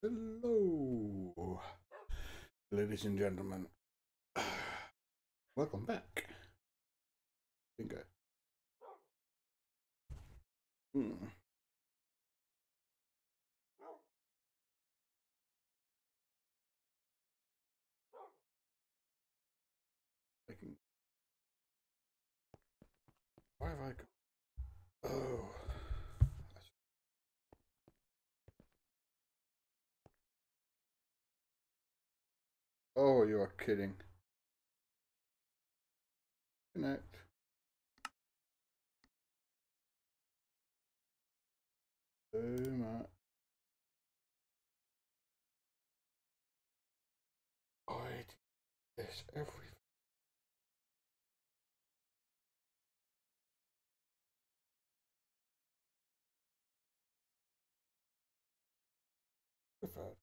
Hello, ladies and gentlemen. Welcome back. Bingo. Why have I got... Oh. Oh, you are kidding. Connect. Oh my. I do this every...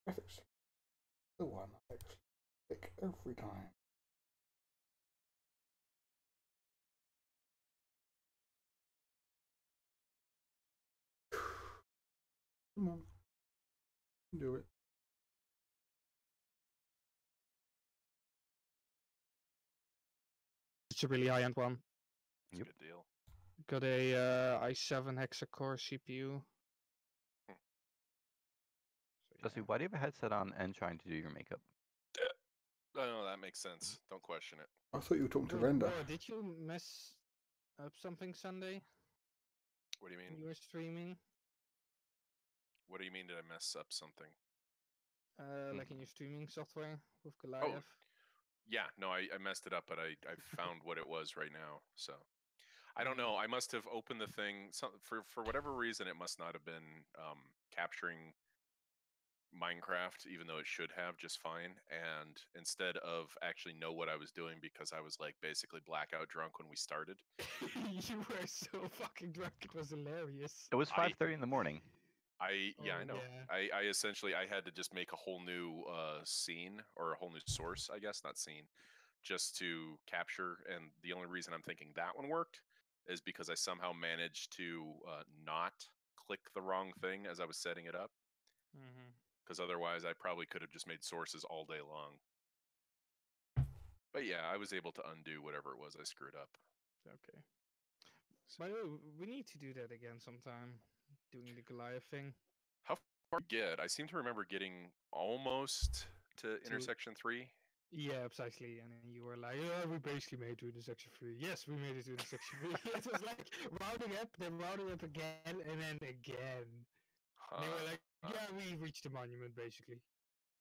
Ethics. The one I click every time. Come on. Do it. It's a really high-end one. Yep. Good deal. Got a i7 hexa-core CPU. So, Jesse, why do you have a headset on and trying to do your makeup? Oh, that makes sense. Don't question it. I thought you were talking to Render. Bro, did you mess up something Sunday? What do you mean? You were streaming? What do you mean, did I mess up something? Like in your streaming software with Goliath? Oh, yeah, no, I messed it up, but I found what it was right now, so. I don't know, I must have opened the thing, for whatever reason, it must not have been capturing Minecraft, even though it should have just fine, and instead of actually know what I was doing, because I was like basically blackout drunk when we started. You were so fucking drunk, it was hilarious. It was 5:30 in the morning. I know. Yeah. I essentially I had to just make a whole new scene, or a whole new source, I guess, not scene, just to capture. And the only reason I'm thinking that one worked is because I somehow managed to not click the wrong thing as I was setting it up. Because otherwise I probably could have just made sources all day long. But yeah, I was able to undo whatever it was I screwed up. Okay. By the way, we need to do that again sometime. Doing the Goliath thing. How far did you get? I seem to remember getting almost to intersection 3. Yeah, precisely. And then you were like, "Yeah, we basically made it to intersection 3. Yes, we made it to intersection 3. It was like rounding up, then rounding up again, and then again. And they were like, yeah, we reached the monument, basically.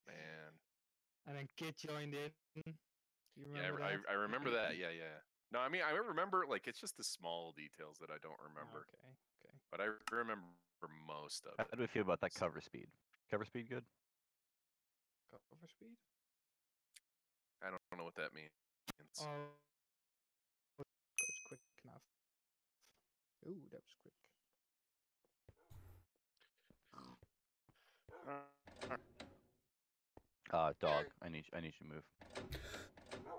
Man. And then Kit joined in. You remember yeah, that? I remember that. Yeah. No, I mean, I remember, like, it's just the small details that I don't remember. Okay. But I remember most of it. How do we feel about that cover speed? Cover speed good? Cover speed? I don't know what that means. Oh, that's quick enough. Ooh, that was quick. Dog, I need you to move.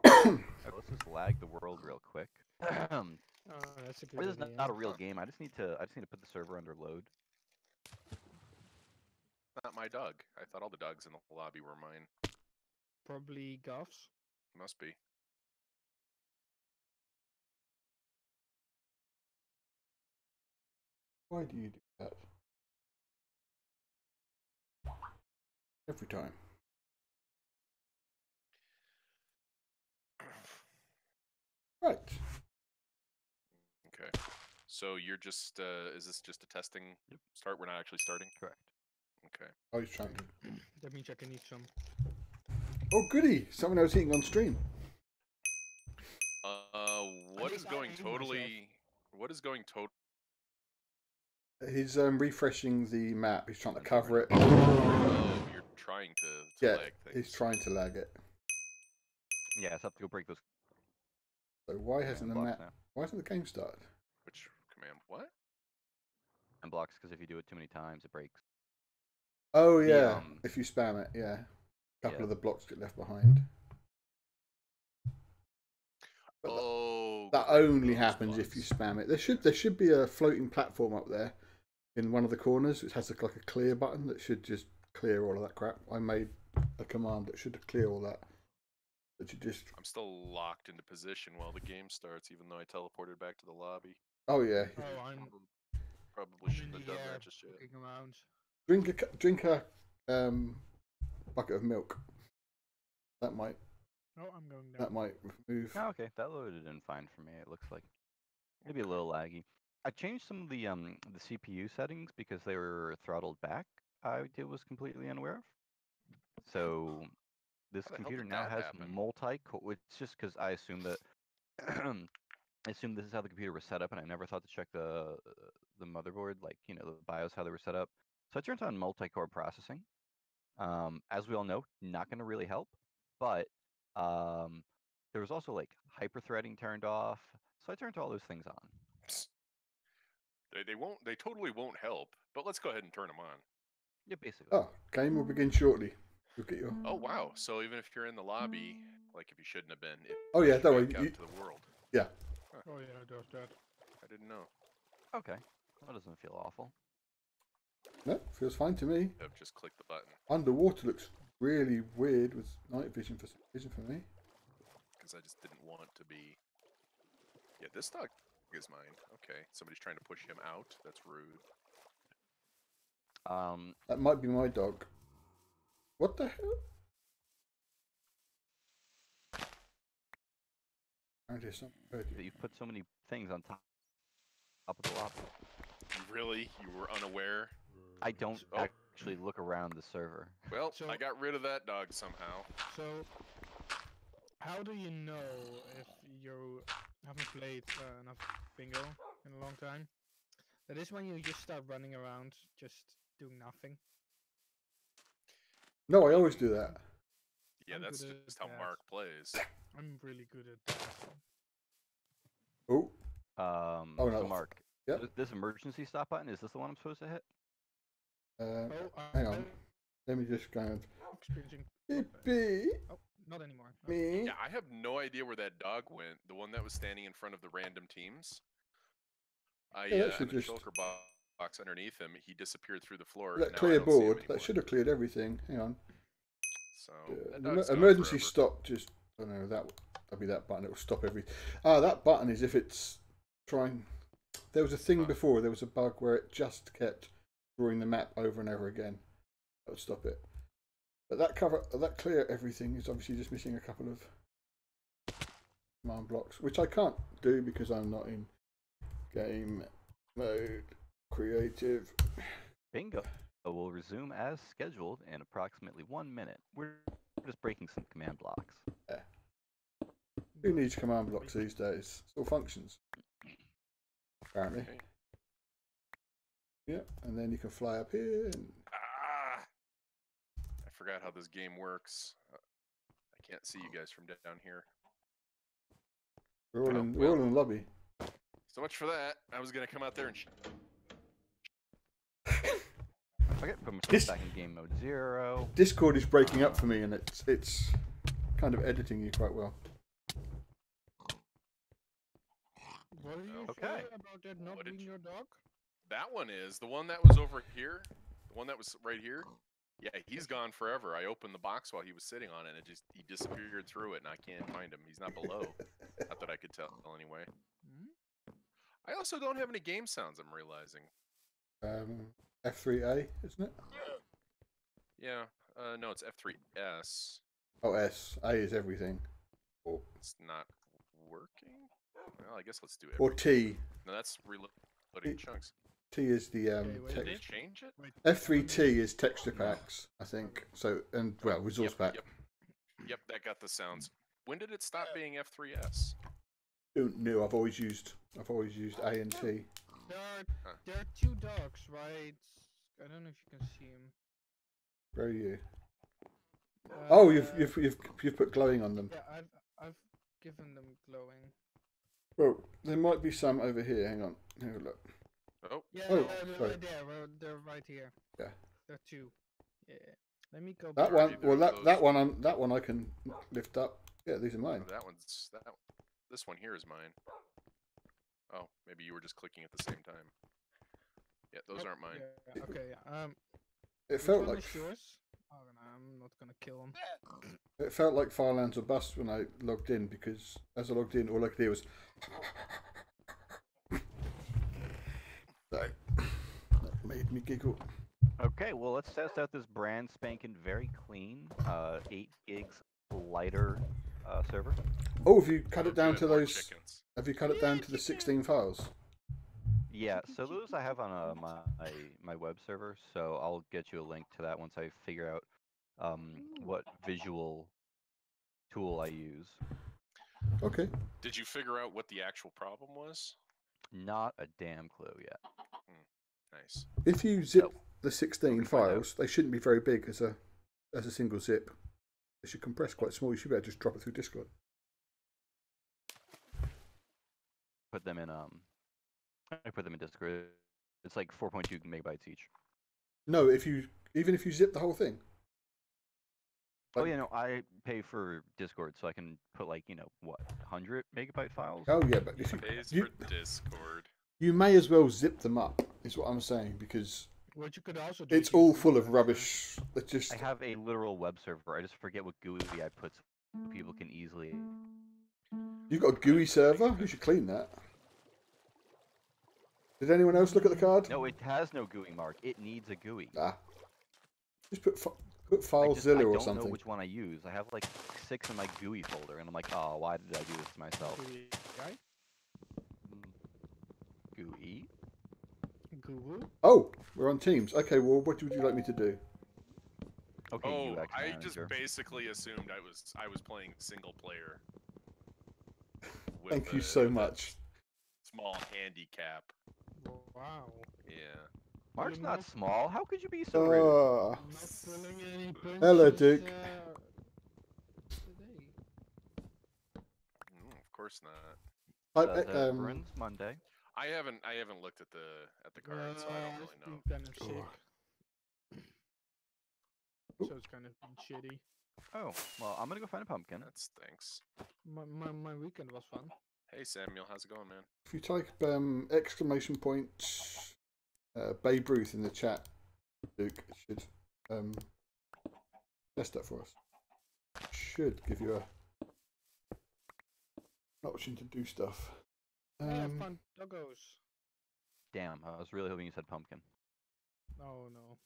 Let's just lag the world real quick. That's a good This is idea. not a real game. I just need to put the server under load. Not my dog. I thought all the dogs in the lobby were mine. Probably Goff's. Must be. Why do you do that? Every time. Right. Okay. So you're just, is this just a testing start? We're not actually starting? Correct. Okay. Oh, he's trying to. That means I can eat some. Oh, goody! Someone I was eating on stream. What is going totally... What is going totally... He's refreshing the map. He's trying to cover it. Oh, you're trying to lag things. He's trying to lag it. Yeah, so I have to go break those. So why hasn't the map? Now. Why hasn't the game started? Which command? What? And blocks, because if you do it too many times, it breaks. Oh yeah, if you spam it, yeah. A couple of the blocks get left behind. But that only happens if you spam it. There should be a floating platform up there in one of the corners which has like a clear button that should just clear all of that crap. I made a command that should clear all that. But you just... I'm still locked into position while the game starts, even though I teleported back to the lobby. Oh yeah. Oh, I'm Probably shouldn't have done that just yet. Around. Drink a bucket of milk. That might. Oh, I'm going down. That might move. Oh, okay, that loaded in fine for me. It looks like maybe a little laggy. I changed some of the CPU settings because they were throttled back. I was completely unaware of. So this How the hell computer did now that has happen? multi-core. It's just because I assumed that I assumed this is how the computer was set up, and I never thought to check the motherboard, like the BIOS, how they were set up. So I turned on multi-core processing. As we all know, not going to really help, but there was also like hyper-threading turned off, so I turned all those things on. They won't. They totally won't help. But let's go ahead and turn them on. Yeah, basically. Oh, game will begin shortly. Look at your. Oh wow! So even if you're in the lobby, like if you shouldn't have been, it Oh yeah, don't back worry. out to the world. Yeah. Oh yeah, it does that. I didn't know. Okay, that doesn't feel awful. No, feels fine to me. I've just clicked the button Underwater looks really weird with night vision for some reason for me. because I just didn't want to be. Yeah, this dog is mine. Okay, somebody's trying to push him out. That's rude. That might be my dog. What the hell? That you've put so many things on top of the lobby. Really? You were unaware? I don't actually look around the server. Well, I got rid of that dog somehow. So, how do you know if you haven't played enough bingo in a long time? That is when you just start running around, just doing nothing. No, I always do that. Yeah, I'm that's good just at how that. Mark plays. I'm really good at that. Oh. Oh no. So Mark, Yep. this emergency stop button, is this the one I'm supposed to hit? Hang on. Let me just kind of. Experiencing. Beep. Oh, not anymore. No. Me. Yeah, I have no idea where that dog went. The one that was standing in front of the random teams. I'm in a shulker box underneath him. He disappeared through the floor. That and now clear I don't see him board. anymore. That should have cleared everything. Hang on. So that dog's gone emergency forever. stop. Just I don't know. That'll be that button. It will stop every. That button is if it's trying. There was a thing before. There was a bug where it just kept drawing the map over and over again. That would stop it. But that clear everything is obviously just missing a couple of command blocks, which I can't do because I'm not in game mode creative. Bingo will resume as scheduled in approximately 1 minute. We're just breaking some command blocks. Yeah. Who needs command blocks these days? Still functions. Apparently. Okay. Yeah, and then you can fly up here and I forgot how this game works. I can't see you guys from down here. we're all in the lobby. So much for that. I was gonna come out there and. Okay, put myself back in game mode 0. Discord is breaking up for me, and it's kind of editing you quite well. What are you Okay. about that not being your dog? That one is the one that was over here. The one that was right here. Yeah, he's gone forever. I opened the box while he was sitting on it, and he disappeared through it, and I can't find him. He's not below. Not that I could tell anyway. I also don't have any game sounds. I'm realizing. F3A, isn't it? Yeah. No, it's F3S. Oh, S. A is everything. Or It's not working. Well, I guess let's do it. Or T. No, that's reloading chunks. T is the Did they change it? F3T is texture packs, I think. So resource pack. Yep, that got the sounds. When did it stop being F3S? Don't know. I've always used A and T. There are two dogs, right? I don't know if you can see him. Where are you? Oh, you've put glowing on them. Yeah, I've given them glowing. Well, there might be some over here. Hang on. Have a look. Oh. Yeah, Oh, they're sorry. right there. They're right here. Yeah. There are two. Yeah. Let me go. That back. one. Well, that one I can lift up. Yeah, these are mine. Oh, this one here is mine. Oh, maybe you were just clicking at the same time. Yeah, those aren't mine. Yeah, okay. It Which felt one like is yours? Oh no, I'm not gonna kill him. it felt like Firelands or Bust when I logged in, because as I logged in, all I could hear was. That made me giggle. Okay, well, let's test out this brand spanking very clean 8 gigs lighter server. Oh, have you cut Oh, it down good, to more those? chickens. Have you cut it down to the 16 files? Yeah, so those I have on my web server, so I'll get you a link to that once I figure out what visual tool I use. Okay. Did you figure out what the actual problem was? Not a damn clue yet. Nice. If you zip So, the 16 can find out. files, they shouldn't be very big as a single zip. They should compress quite small. You should be able to just drop it through Discord. Put them in I put them in Discord. It's like 4.2 megabytes each. No, even if you zip the whole thing. Oh Like- yeah, no, I pay for Discord, so I can put like, you know, what, 100 megabyte files? Oh yeah, but if Pays you for Discord. you may as well zip them up, is what I'm saying, because What you could also do. it's is use all full of Google rubbish. That just I have a literal web server. I just forget what GUI I put so people can easily. you've got a GUI server. You should clean that. Did anyone else look at the card? No, it has no GUI, Mark. It needs a GUI. Ah, just put I FileZilla or don't something. know which one I use. I have like 6 in my GUI folder, and I'm like, oh, why did I do this to myself? Guy? GUI? Google. Oh, we're on Teams. Okay, well, what would you like me to do? Okay, Oh, UX I manager. just basically assumed I was playing single player. with Thank you a- so with a much. Small handicap. Wow. Yeah. Mark's Pulling not off- small. How could you be so rude? Ah, Not pulling any punches. Hello, Duke. Today. Of course not. Runs Monday. I haven't looked at the card, so I don't really It's know. been kind of sick. Oh. So it's kind of been shitty. Oh, well, I'm gonna go find a pumpkin. That stinks. My weekend was fun. Hey Samuel, how's it going, man? if you type exclamation point Babe Ruth in the chat, Duke, it should test that for us. Should give you an option to do stuff. Hey, I found doggos. Damn, I was really hoping you said pumpkin. Oh no.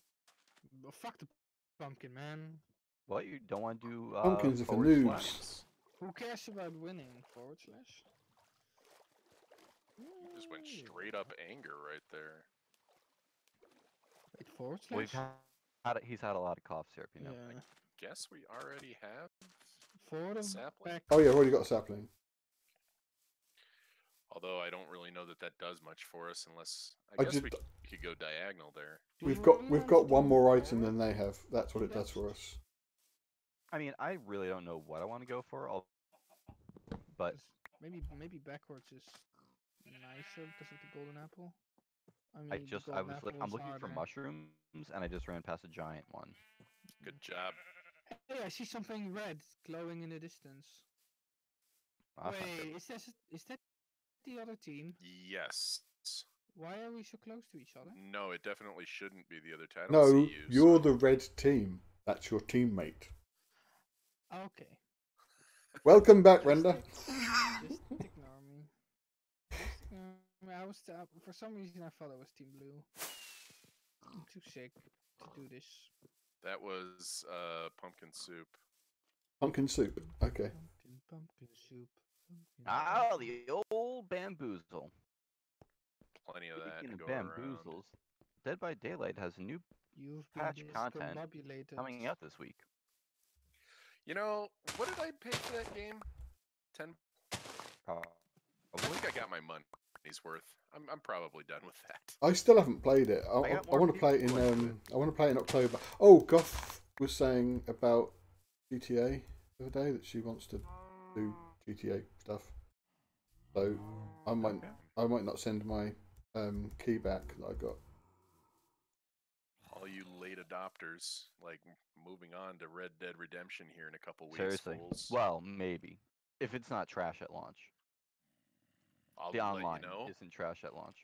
Well, fuck the pumpkin, man. What, you don't want to do Pumpkins are for forward noobs. slash? Who cares about winning? Forward slash. Just went straight up anger right there. Wait, forward Well, he's slash? he's had a lot of cough syrup, you know. Yeah. Guess we already have Forward and sapling. back. Oh yeah, I've already got a sapling. Although I don't really know that does much for us unless I I guess just- we could go diagonal there. Do We've you got really want one to do more forward? item than they have. That's what it does for us. I mean, I really don't know what I want to go for, but 'Cause maybe backwards is nicer because of the golden apple. I mean, the golden apple I'm is looking for harder. mushrooms, and I just ran past a giant one. Good job. Hey, I see something red glowing in the distance. Well, that's not good. Wait, is that the other team? Yes. Why are we so close to each other? No, it definitely shouldn't be the other team. I don't No, see you. you're so- the red team. That's your teammate. Okay. Welcome back, Just Renda. Just ignore me. Just ignore me. I was for some reason I thought it was Team Blue. I'm too sick to do this. That was pumpkin soup. Pumpkin soup. Okay. Pumpkin soup. Ah, the old bamboozle. Plenty of that Speaking to of go around. bamboozles, Dead by Daylight has a new You've patch been content discombobulated. coming out this week. You know, what did I pay for that game? 10. I Probably. think I got my money's worth. I'm probably done with that. I still haven't played it. I got more want to play it people in. into it. I want to play it in October. Oh, Goth was saying about GTA the other day that she wants to do GTA stuff. So I might not send my key back that I got. All you late adopters, like moving on to Red Dead Redemption here in a couple weeks. Seriously. Fools. Well, maybe. If it's not trash at launch. I'll The let online you know. isn't trash at launch.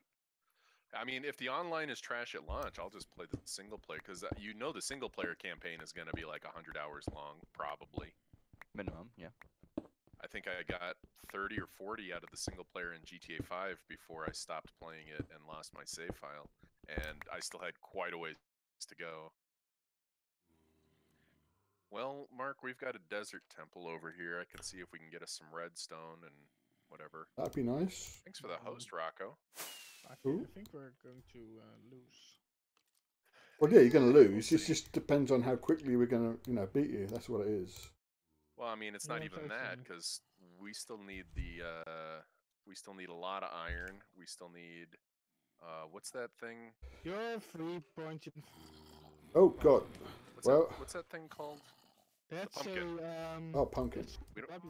I mean, if the online is trash at launch, I'll just play the single player because you know the single player campaign is going to be like 100 hours long, probably. Minimum, yeah. I think I got 30 or 40 out of the single player in GTA 5 before I stopped playing it and lost my save file, and I still had quite a ways to go. Well, Mark, we've got a desert temple over here. I can see if we can get us some redstone and whatever. That'd be nice. Thanks for the host, Rocco. I Ooh. think we're going to lose. Well, yeah, you're going to We'll lose. It see. just depends on how quickly we're going to, beat you. That's what it is. Well, I mean, it's not Yeah, even that because we still need we still need a lot of iron. We still need, what's that thing? You're 3 points. Oh God. Well, What's that thing called? That's a pumpkin. Oh, pumpkin. We don't-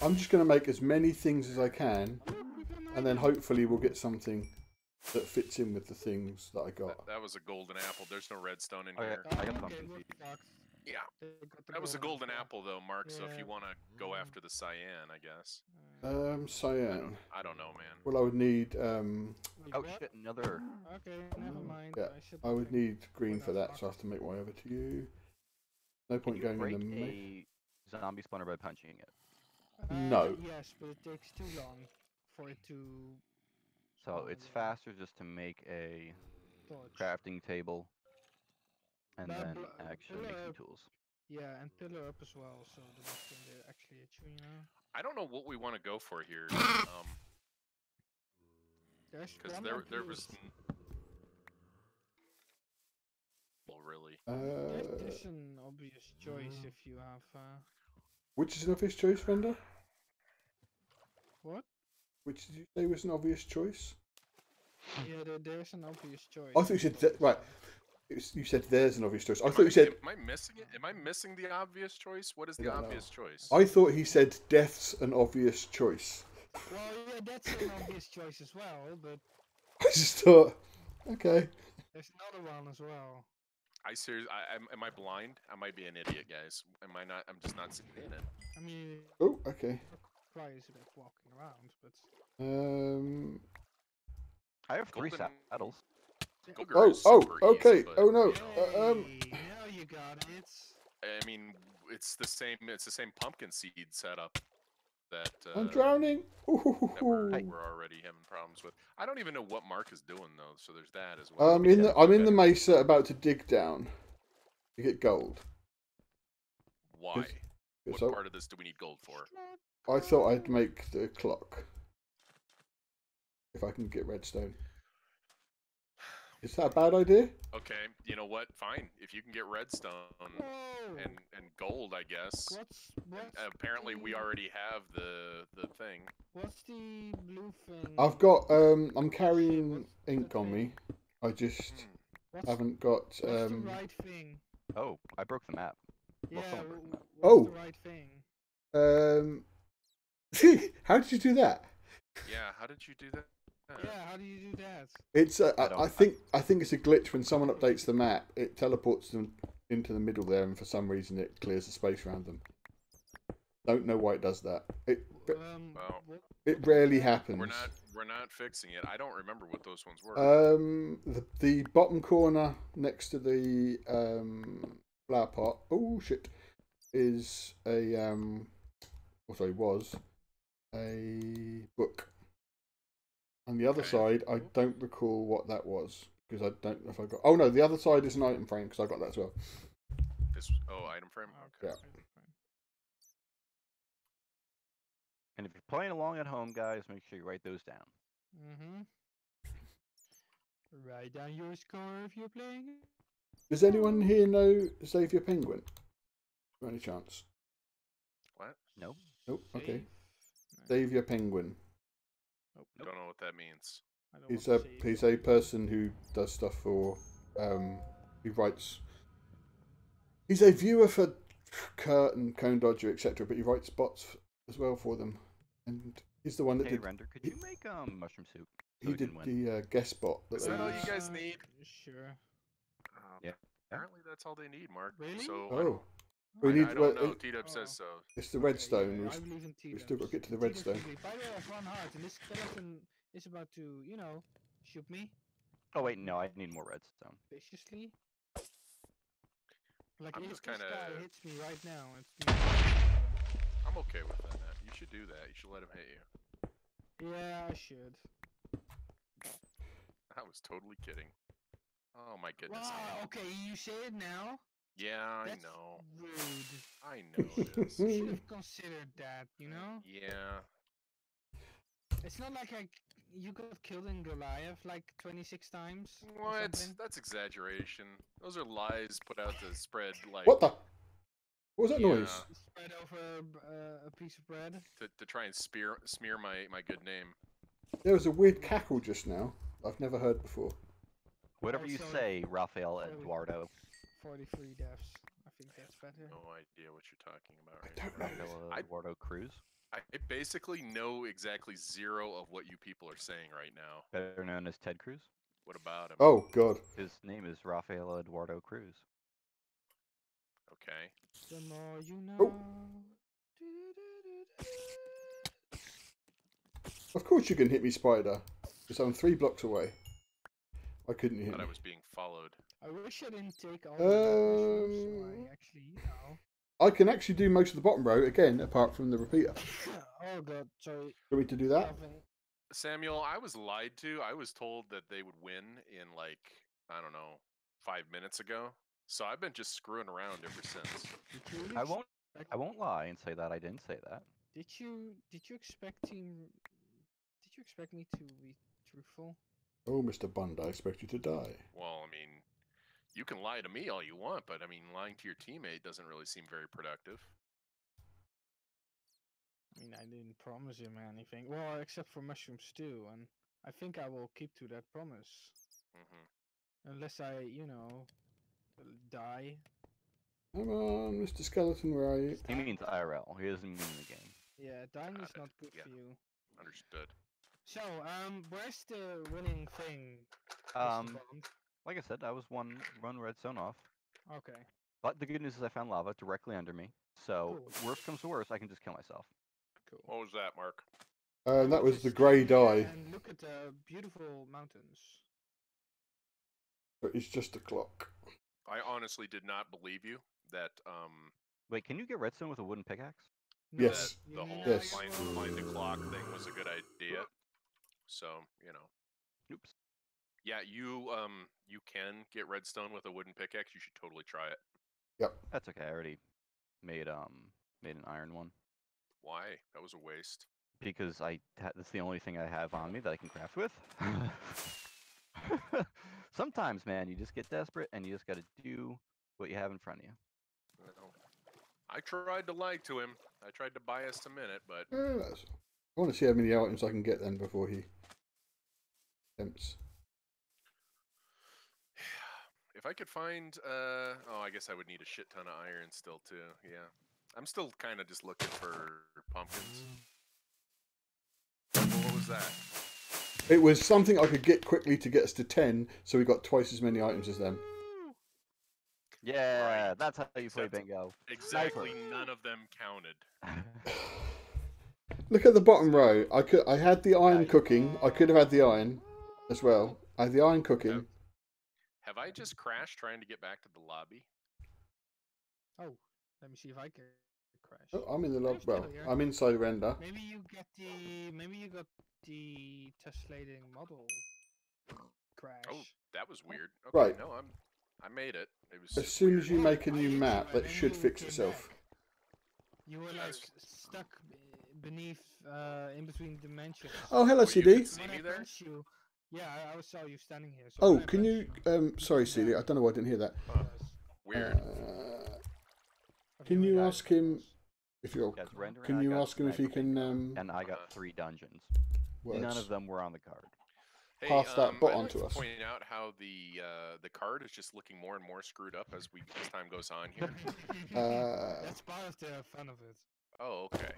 I'm just going to make as many things as I can, and then hopefully we'll get something that fits in with the things that I got. That was a golden apple. There's no redstone in Oh, yeah. here. I got pumpkin seeds. Yeah, that was a golden apple though, Mark. So if Yeah. you want to go after the cyan, I guess. Cyan. I don't know, man. Well, I would need Oh shit, another. Okay, never mind. Yeah, I would need green for that, so I have to make my way over to you. No Can point you going break in the a zombie spawner by punching it? No. Yes, but it takes too long for it to So it's faster just to make a torch. crafting table and But then actually make some pillar- tools. Yeah, and pillar up as well, so the next thing they actually hit you, I don't know what we want to go for here. Because There's there was. Well, really. There's an obvious choice if you have. Which is an obvious choice, Fender? What? Which did you say was an obvious choice? Yeah, there's an obvious choice. I thought you said that, right. You said there's an obvious choice. I Am thought you said. Am I missing it? Am I missing the obvious choice? What is I the don't know. obvious choice? I thought he said death's an obvious choice. Well, yeah, that's an obvious choice as well, but I just thought, okay. there's another one as well. I seriously, am I blind? I might be an idiot, guys. Am I not? I'm just not seeing it. I mean, Oh, okay. requires a bit of walking around, but I have 3 Golden- saddles. Golger Oh, is super okay. easy, but, Oh no. hey, now you got it. I mean, it's the same. It's the same pumpkin seed setup that I'm drowning. that we're Ooh. already having problems with. I don't even know what Mark is doing though, so there's that as well. I'm in the mesa about to dig down to get gold. Why? What So part of this do we need gold for? I thought I'd make the clock if I can get redstone. Is that a bad idea? Okay, you know what? Fine. If you can get redstone Whoa! and gold, I guess. What's Apparently, we the- already have the thing. What's the blue thing? I've got I'm carrying what's the ink on me. thing? I just What's, haven't got what's the right thing? Oh, I broke the map. Yeah, someone broke the map. what's Oh. the right thing? how did you do that? Yeah. How did you do that? Yeah, how do you do that? It's I I think it's a glitch when someone updates the map. It teleports them into the middle there, and for some reason it clears the space around them. Don't know why it does that. Well, It rarely happens. we're not fixing it. I don't remember what those ones were. The bottom corner next to the flower pot. Oh shit! Is a was a book. On the other Okay. side, I don't recall what that was because I don't know if I got. Oh no, the other side is an item frame because I got that as well. Item frame. Okay. Yeah. And if you're playing along at home, guys, make sure you write those down. Mm-hmm. Write down your score if you're playing. Does anyone here know Xavier Penguin? By any chance? What? Nope. Nope. Okay. Save. Xavier Penguin. Don't know what that means. I don't He's want a to save he's it. a person who does stuff for he writes. He's a viewer for Kurt and Cone Dodger, etc. But he writes bots as well for them, and he's the one that Hey, did. Render, could you make mushroom soup? So He we did can win? the guest bot that Is they that all use. you guys need? Sure. Yeah. Apparently, that's all they need, Mark. Really? So Oh, We need. I Well, don't know. T-Dub says so. it's the Okay, redstone. yeah, I believe in We T-Dubs. still got to get to the T-Dubs redstone. will be, if I have 1 heart and this skeleton is about to, you know, shoot me Oh wait, no, I need more redstone. viciously. Like I'm if just this kinda- guy hits me right now, it's me. I'm okay with that. Matt. You should do that. You should let him hit you. Yeah, I should. I was totally kidding. Oh my goodness. Wow, okay, you say it now? Yeah, I That's know. rude. I know it is. You should have considered that, you know? Yeah. It's not like you got killed in Goliath like 26 times. or What? something. That's exaggeration. Those are lies put out to spread like What the? What was that Yeah. noise? Spread over a piece of bread. to try and smear my good name. There was a weird cackle just now. I've never heard before. Whatever you Also, say, Rafael sorry. Eduardo. 43 deaths. I think that's better. No idea what you're talking about I right don't now. know. Rafael I- Eduardo Cruz, I basically know exactly zero of what you people are saying right now. better known as Ted Cruz. What about him? Oh God. His name is Rafael Eduardo Cruz. Okay. The more you know. Oh. Of course you can hit me, spider. Because I'm 3 blocks away. Why couldn't you hit Thought me? I was being followed. I wish I didn't take all the mushrooms, so I actually, you know. I can actually do most of the bottom row again, apart from the repeater. Oh god, sorry. Do we to do that? Nothing. Samuel, I was lied to. I was told that they would win in like, I don't know, 5 minutes ago. So I've been just screwing around ever since. Did you really I won't. expect- I won't lie and say that I didn't say that. Did you expect team? Did you expect me to be truthful? Oh, Mr. Bund, I expect you to die. Well, I mean, you can lie to me all you want, but I mean, lying to your teammate doesn't really seem very productive. I mean, I didn't promise him anything. Well, except for mushroom stew, and I think I will keep to that promise. Hmm Unless I, you know, die. Come on, Mr. Skeleton, where are you? He means IRL. He doesn't mean the game. Yeah, dying Got is it, not good yeah. for you. Understood. So, where's the winning thing? Mr. Um, Bond? like I said, I was one redstone off. Okay. But the good news is I found lava directly under me. So Cool. worst comes to worst, I can just kill myself. Cool. What was that, Mark? I That will was the just grey stand here dye. And look at the beautiful mountains. But it's just a clock. I honestly did not believe you that Wait, can you get redstone with a wooden pickaxe? Yes. that the whole Yes. find the clock thing was a good idea. So, you know. Oops. Yeah, you can get redstone with a wooden pickaxe. You should totally try it. That's okay. I already made an iron one Why? That was a waste. because that's the only thing I have on me that I can craft with. Sometimes, man, you just get desperate and you just got to do what you have in front of you. Well, I tried to lie to him. I tried to buy us a minute, but I want to see how many items I can get then before he tempts. if I could find oh, I guess I would need a shit ton of iron still too. Yeah. I'm still kind of just looking for pumpkins. What was that? It was something I could get quickly to get us to 10, so we got twice as many items as them. Yeah, Right. that's how you play Except- bingo. Exactly, Sniper. none of them counted. Look at the bottom row. I had the iron Nice. cooking. I could have had the iron as well. I had the iron cooking. Have I just crashed trying to get back to the lobby? Oh, let me see if I can crash. Oh, I'm in the I'm log. still Well, here. I'm inside render. Maybe you got the tessellating model crash. Oh, that was weird. Okay, Right. no, I made it. It was As just soon weird. as you make a I new hit you map, and that then should you fix came itself. back. You were like Yes. stuck beneath, in between dimensions. Oh, hello, Well, you CD. could see When me I there? punched you, yeah, I saw you standing here. So Oh, when I can you? punched Sorry, came CD. I back. don't know why I didn't hear that. Huh. Yes. Weird. Have Can heard you that? ask him if you're? Guys, rendering, Can I you got ask him if he sniper can? bingo, and I got Uh-huh. 3 dungeons. Words. None of them were on the card. Hey, Pass that bot I'd on like to to us. point out how the card is just looking more and more screwed up as time goes on here. That's part of the fun of it. Oh, okay.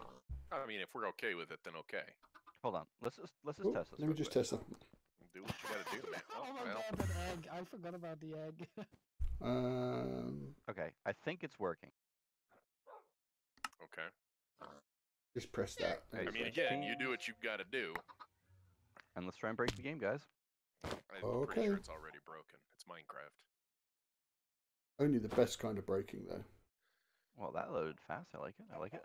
I mean, if we're okay with it, then okay. Hold on, let's just Oh, test this. let me real just quick. test that. Do what you gotta do, man. Oh my well, god, that egg! I forgot about the egg. Um, Okay, I think it's working. Okay. Just press that. Hey, I mean, switch again, you teams. do what you've got to do. And let's try and break the game, guys. I'm pretty Okay. sure it's already broken. It's Minecraft. Only the best kind of breaking, though. Well, that loaded fast. I like it. I like it.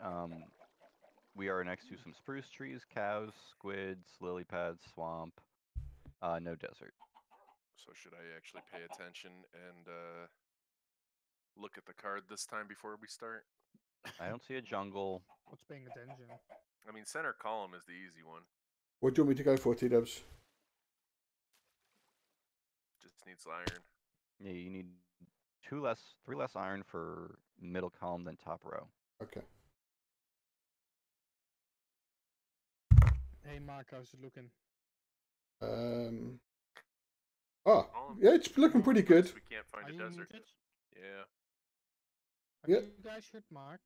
We are next to some spruce trees, cows, squids, lily pads, swamp. No desert. So should I actually pay attention and look at the card this time before we start? I don't see a jungle. What's paying attention? I mean, center column is the easy one. What do you want me to go for, T-Dubs? Just needs iron. Yeah, you need 3 less iron for middle column than top row. Okay. Hey Mark, how's it looking? Oh, yeah, it's looking pretty good. We can't find Are a you desert. muted? Yeah. Have Yeah. you guys heard Mark?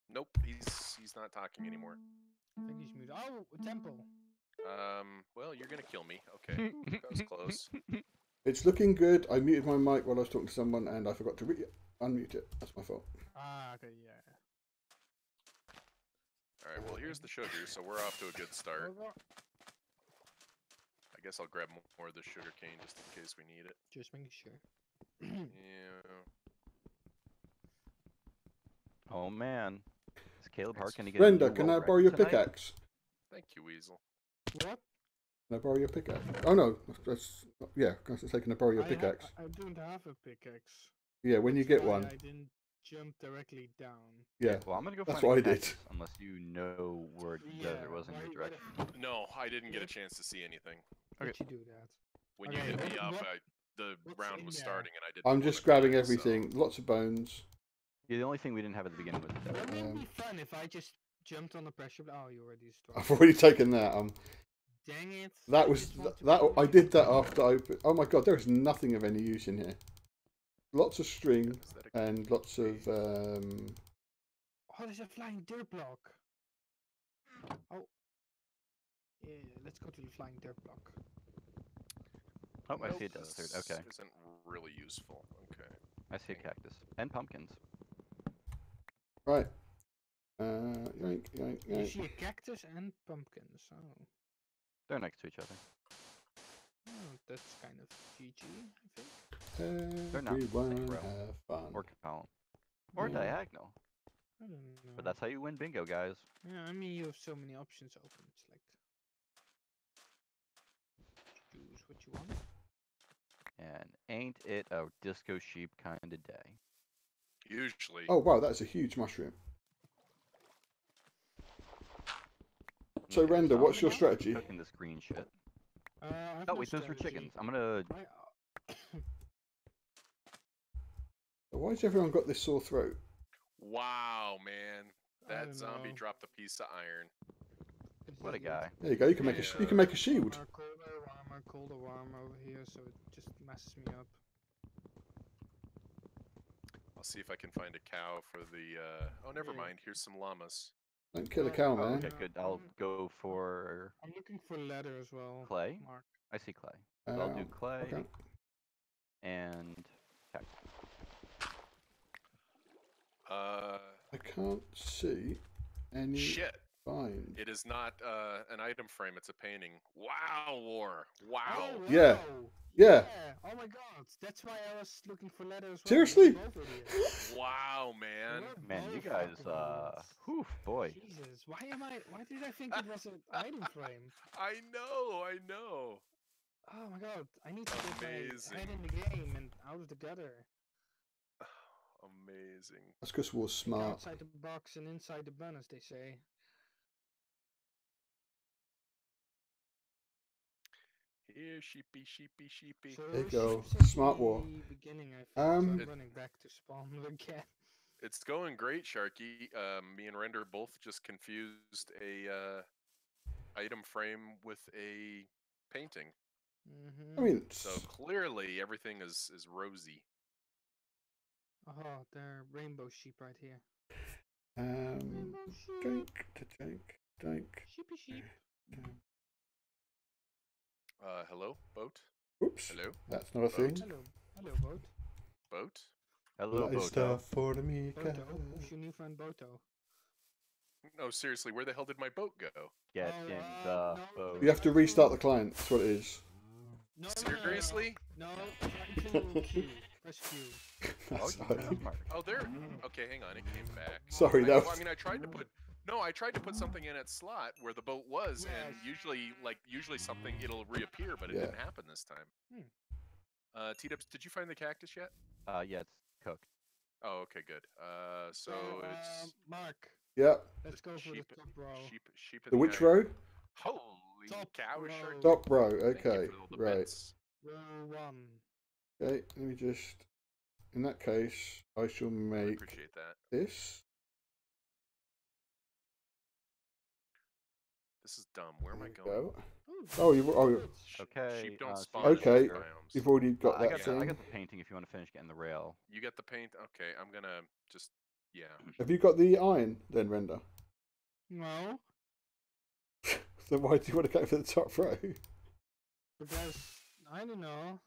Nope. He's not talking anymore. I think he's muted. Oh, a temple. Well, you're gonna kill me. Okay. That was close. It's looking good. I muted my mic while I was talking to someone, and I forgot to unmute it. That's my fault. Ah, okay, yeah. All right. Well, here's the sugar, so we're off to a good start. I guess I'll grab more of the sugar cane just in case we need it. Just making sure. Yeah. Oh man, is Caleb Hart gonna get? Brenda, a new can world I borrow your record tonight? pickaxe? Thank you, Weasel. What? Can I borrow your pickaxe? Oh no, that's yeah. I was say, can I borrow your pickaxe? I don't have a pickaxe. Yeah, when you That's get why one. I didn't jump directly down. Yeah. Well, I'm gonna go That's find what a I did. cactus, unless you know where the desert was in why your you direction. No, I didn't get a chance to see anything. Did you do that? When Okay, you hit me what- up, the what's round in was there? starting and I didn't. I'm wanna just grabbing die, everything. Lots of bones. Yeah, the only thing we didn't have at the beginning was the desert. Wouldn't it be fun if I just jumped on the pressure? Oh, you already started. I've already taken that. Dang it. That I was just want to that. be I did that after I. Oh my god, there is nothing of any use in here. Lots of string Is that a and lots of. Oh, there's a flying dirt block. Oh. Yeah, let's go to the flying dirt block. Oh, I Nope, see a desert. this Okay, Isn't really useful. Okay. I see a cactus and pumpkins. Right. Yoink, yoink, You yoink. see a cactus and pumpkins. Oh. They're next to each other. Oh, that's kind of GG, I think. They're not, Everyone bro. have fun. Or column. Or Yeah. diagonal. I don't know. But that's how you win bingo, guys. Yeah, I mean, you have so many options open. It's like. Choose what you want. And ain't it a disco sheep kind of day? Usually. Oh wow, that's a huge mushroom. So Okay, Render, I'm what's your gonna strategy? Cooking this green shit. I have Oh no wait, those were strategy. chickens. I'm gonna. Why has everyone got this sore throat? Wow, man. I That don't zombie know. dropped a piece of iron. What a guy. There you go. You can make you can make a shield. Colder, warmer over here, so it just messes me up. I'll see if I can find a cow for the. Oh, never Yeah. mind. Here's some llamas. Don't kill a cow, Oh, man. okay, good. I'll go for I'm looking for leather as well. clay. Mark. I see clay. So I'll do clay Okay. and cactus. I can't see any Shit. find. It is not an item frame. It's a painting. Wow, War. Wow. Oh, Yeah. wow. Yeah. Oh my god. That's why I was looking for leather as well. Seriously? We're both idiots. Wow, man. We're Man, you both guys, fucking idiots. whew, boy. Jesus, why did I think it was an item frame? I know. I know. Oh my god, I need to get my Amazing. head in the game and out of the gutter. Amazing. That's because we're Think smart. outside the box and inside the bun, as they say. Here, sheepy, sheepy, sheepy. So There you ships go. at Smart the war. Beginning, I think, so I'm It- running back to spawn again. It's going great, Sharky. Me and Render both just confused a item frame with a painting. Mm-hmm. I mean, So clearly everything is rosy. Oh, they're rainbow sheep right here. um, Rainbow sheep. drink, drink, drink. Sheepy sheep. Hello, boat. Oops, Hello, that's not a thing. Hello, hello, boat. boat. Hello, That is Boto. stuff for the Mika. Boto. Who's your new friend, Boto? No, seriously, where the hell did my boat go? Get Oh, in no, the boat. You have to restart the client. That's what it is. No, Seriously? No, try to Q. Press Q. Oh, That's you funny. smart. Oh, there. Okay, hang on. It came back. Sorry, that was. I mean, I tried to put. No, I tried to put something in its slot where the boat was, and usually something it'll reappear, but it didn't happen this time. T-Dubs, did you find the cactus yet? Yeah, it's cooked. Oh, okay, good. So it's Mark. Yeah. Let's go for the sheep, top row. sheep in The the which iron. row? Holy Top cow, row. shark! Top row. Thank you Okay. for all the Right. bits. Row 1. Okay. Let me just. In that case, I shall Really make appreciate that. this. This is dumb. Where am I There we going? go. Oh, you. Oh, Okay. Sheep don't so spawn you in Okay. these biomes. you've already got I that got thing. I got the painting if you want to finish getting the rail. You get the paint? Okay, I'm gonna just Have you got the iron then, Render? No, So why do you want to go for the top row? because I don't know.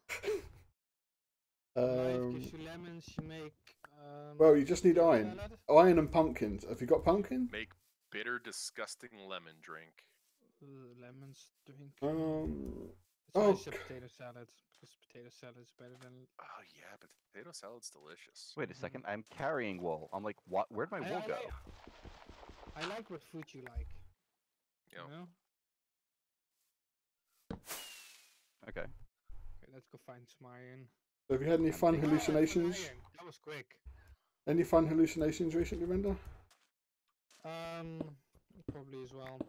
Life gives Um, you lemons. You make. well, you just need potato iron. salad. Iron and pumpkins. Have you got pumpkin? make bitter, disgusting lemon drink. Lemons drink. Oh, It's always a potato salad because potato salad is better than. Oh yeah, potato salad's delicious. Wait a second. I'm carrying wool. I'm like, what? Where'd my wool go? I like what food you like. Yeah. You know? Okay. Okay, let's go find some iron. have you had any fun thinking- hallucinations? Iron. That was quick. Any fun hallucinations recently, Render? Probably as well.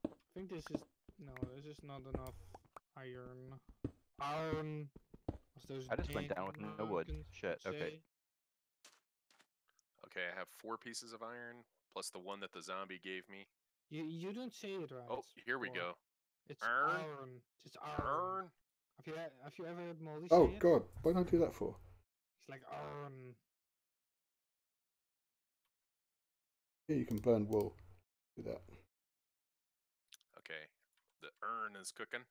I think this is this is not enough iron. Iron. As those I just went down with no wood. Americans Shit. would Okay. say. Okay, I have 4 pieces of iron plus the one that the zombie gave me. You don't say it right. Oh, here we Or- go. It's Iron. iron. It's iron. Iron. Have you ever heard Molly Oh say it? God, what did I do that for? It's like iron. Yeah, you can burn wool. Do that. Okay, the urn is cooking.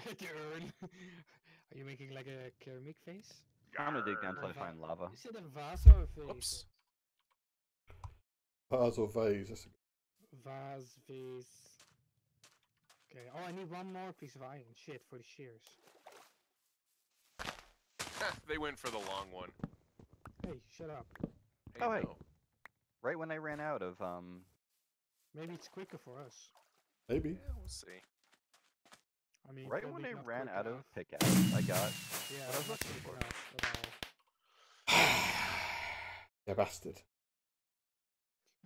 The urn. Are you making like a ceramic face? I'm gonna dig down until I Va- find lava. Is it a vase or a vase? Whoops. Vase or vase. That's Vase, vase. Okay. Oh, I need one more piece of iron. Shit, for the shears. They went for the long one. Hey, shut up. Oh, hey. no. Right when I ran out of Maybe it's quicker for us. maybe. Yeah, we'll see. I mean, right when probably I not ran quick out of enough. pickaxe, I got Yeah, what I was not looking quick for. enough at all. You bastard.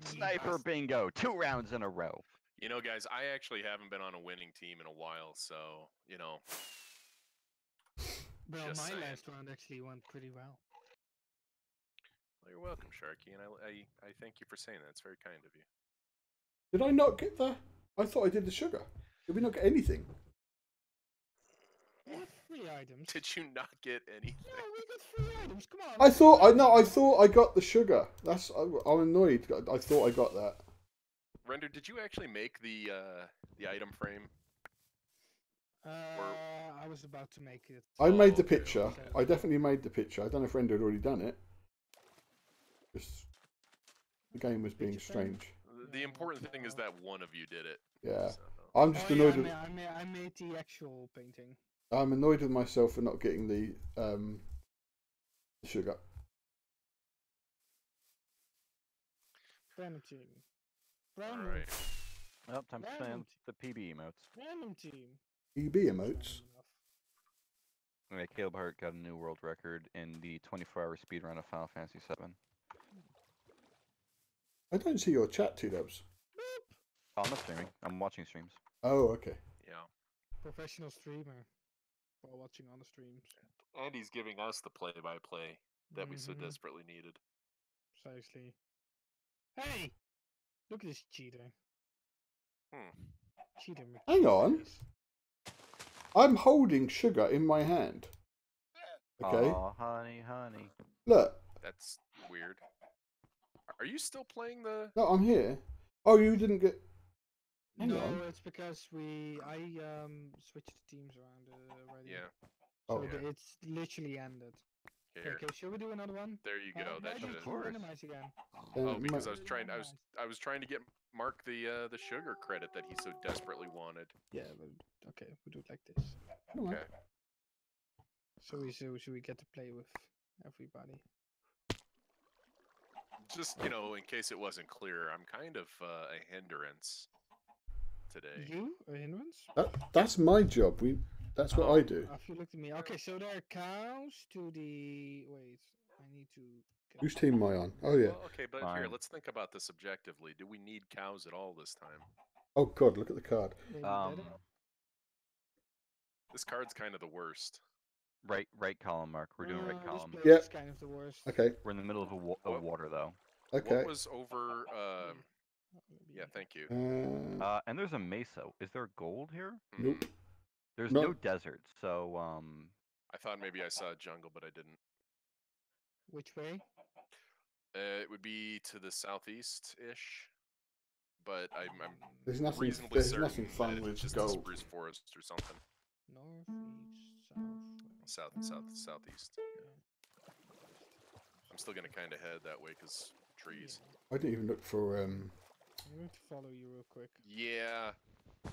Sniper bingo, 2 rounds in a row. You know, guys, I actually haven't been on a winning team in a while, so Well, Just my saying. last round actually went pretty well. Well, you're welcome, Sharky, and I thank you for saying that. It's very kind of you. Did I not get the? I thought I did the sugar. Did we not get anything? We got 3 items. Did you not get anything? Yeah, we got 3 items. Come on. I thought I got the sugar. I'm annoyed. I thought I got that. Render, did you actually make the item frame? I was about to make it. I made the okay, picture. okay. I definitely made the picture. I don't know if Render had already done it. Just the game was being Picture frame? strange. The important thing is that one of you did it. Yeah. So. I'm just Oh, annoyed. yeah, With, I made the actual painting. I'm annoyed with myself for not getting the sugar. Clementine. All Brown right. Well, time to spam Random. the PB emotes. Clementine. EB emotes. Okay, Caleb Hart got a new world record in the 24-hour speedrun of Final Fantasy VII. I don't see your chat, T-Dubs. Oh, I'm not streaming. I'm watching streams. Oh, okay. Yeah. Professional streamer. While watching on the streams. And he's giving us the play-by-play that we so Mhm. desperately needed. Precisely. Hey! Look at this cheater. Cheater. Hang on. McFace. I'm holding sugar in my hand. Okay. Oh, honey, honey. Look. That's weird. Are you still playing the? No, I'm here. Oh, you didn't get. Hang No, on. it's because I switched the teams around already. Yeah. So Oh. Yeah. it's literally ended. Here. Okay, should we do another one? There you go. Why That do should. you course. randomize again? Oh, because Ma- I was trying. I was trying to get Mark the sugar credit that he so desperately wanted. Yeah, but okay, we do it like this. Alright. Okay. So we get to play with everybody. Just in case it wasn't clear, I'm kind of a hindrance today. You a hindrance? That's my job. That's what I do. If you looked at me, okay. So there are cows to the. Wait, I need to. Get Whose team am I on? Oh yeah. Well, okay, but here, Fine. let's think about this objectively. Do we need cows at all this time? Oh God, look at the card. maybe Um, better? This card's kind of the worst. right column, Mark. We're doing right This column. place Yeah. is kind of the worst. Okay. We're in the middle of What? water though. Okay. What was over? Maybe- Yeah, thank you. And there's a mesa. Is there gold here? Nope. Hmm, There's No. no desert, so I thought maybe I saw a jungle, but I didn't. Which way? It would be to the southeast-ish, but I'm There's nothing. reasonably There's certain nothing fun that with it's just gold. a spruce forest or something. North, east, south. Southeast. Yeah. I'm still gonna kind of head that way because trees. I didn't even look for. I'm going to follow you real quick. Yeah,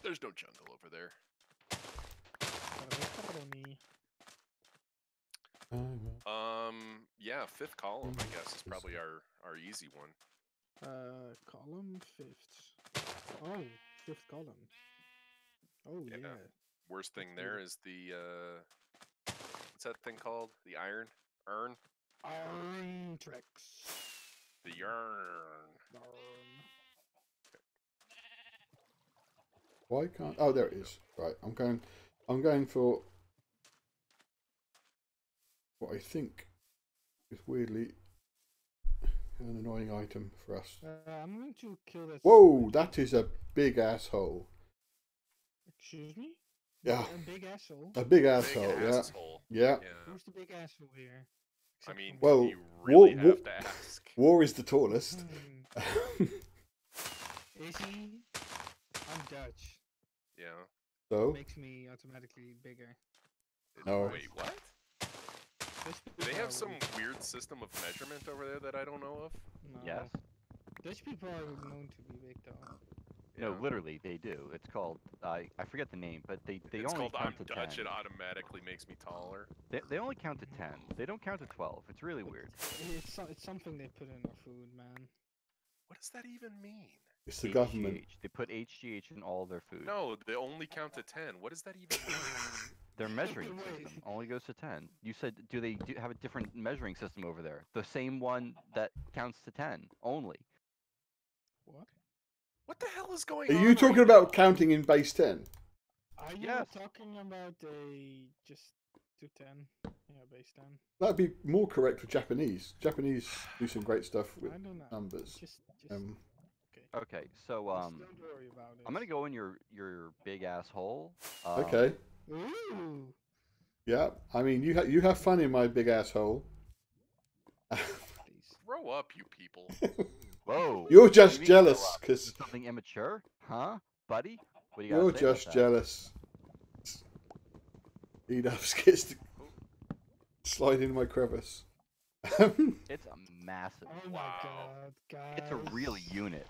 there's no jungle over there. Follow me. Yeah, fifth column I guess is probably our easy one. Column fifth. Oh, fifth column. Oh Yeah. yeah. Worst thing That's there weird. is the what's that thing called? The urn? Iron tricks. The urn. Why can't? Oh, there it is. Right. I'm going for what I think is weirdly an annoying item for us. I'm going to kill that. Whoa, that is a big asshole. Excuse me? Yeah. A big asshole. A big Big asshole. Yeah. asshole. Yeah. Yeah. Who's the big asshole here? I Except mean, for me. Well, you really war- have to ask. War is the tallest. Is he? I'm Dutch. Yeah. So Makes me automatically bigger. No. Wait, what? Dutch Do people they are have some weird. weird system of measurement over there that I don't know of? No. yes. Dutch people are known to be big though. No, Yeah. literally they do. It's called I forget the name, but they It's only called I'm count to Dutch. 10. It automatically makes me taller. They only count to 10. They don't count to 12. It's really weird. It's something they put in our food, man. What does that even mean? it's the government. HGH. They put HGH in all their food. No, they only count to 10. What does that even mean? Their measuring Wait. system only goes to 10. You said, do they have a different measuring system over there? The same one that counts to 10 only. What? What the hell is going Are on? you talking right about now? counting in base 10? Are you Yes. talking about a just to 10? Yeah, base 10. That'd be more correct for Japanese. Japanese do some great stuff with I don't know. numbers. Just okay. Okay, so Just don't worry about it. I'm gonna go in your big asshole. Okay. Ooh. Yeah. I mean, you have fun in my big asshole. Please. Grow up, you people. Whoa. You're what do just you mean grow jealous up? because Something immature, huh, buddy? What do you gotta you're say about just that? jealous. Enough gets to slide into my crevice. It's a massive. Oh my Wow. god, guys. It's a real unit.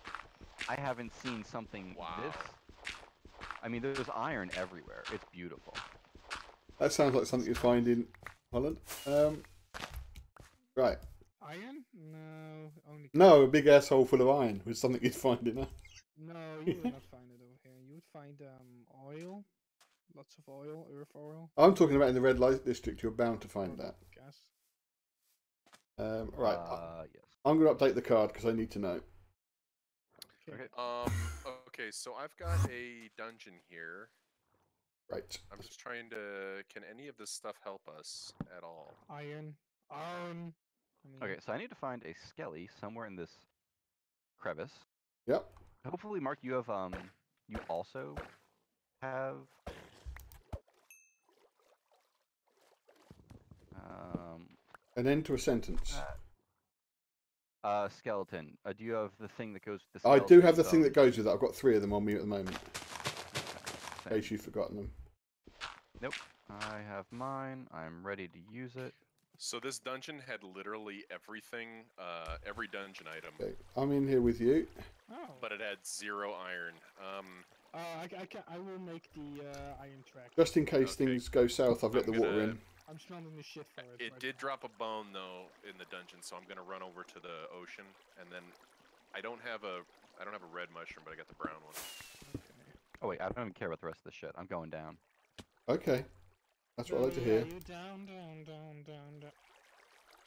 I haven't seen something Wow. this. I mean, there's iron everywhere. It's beautiful. That sounds like something you'd find in Holland. Right. Iron? No, only. No, a big asshole full of iron was something you'd find in. No, you would not find it over here. You would find oil, lots of oil, earth oil. I'm talking about in the red light district. You're bound to find that. Gas. Right. Yes. I'm going to update the card because I need to know. Okay. Okay, so I've got a dungeon here. Right. I'm just trying to. Can any of this stuff help us at all? Iron. Iron. I mean, Okay, so I need to find a skelly somewhere in this crevice. Yep. Hopefully, Mark, you have you also have An end to a sentence. skeleton. Do you have the thing that goes with the I skeleton? do have the thing that goes with it. I've got 3 of them on me at the moment. In Same. case you've forgotten them. Nope. I have mine. I'm ready to use it. So this dungeon had literally everything, every dungeon item, Okay, I'm in here with you. Oh. but it had 0 iron. I will make the iron track. Just in case Okay. things go south, I've let the water in. I'm smelling the shit for it. It right did now. drop a bone though in the dungeon, so I'm gonna run over to the ocean, and then I don't have a red mushroom, but I got the brown one. Okay. Oh wait, I don't even care about the rest of the shit. I'm going down. Okay, that's what I like to Yeah, hear. you down.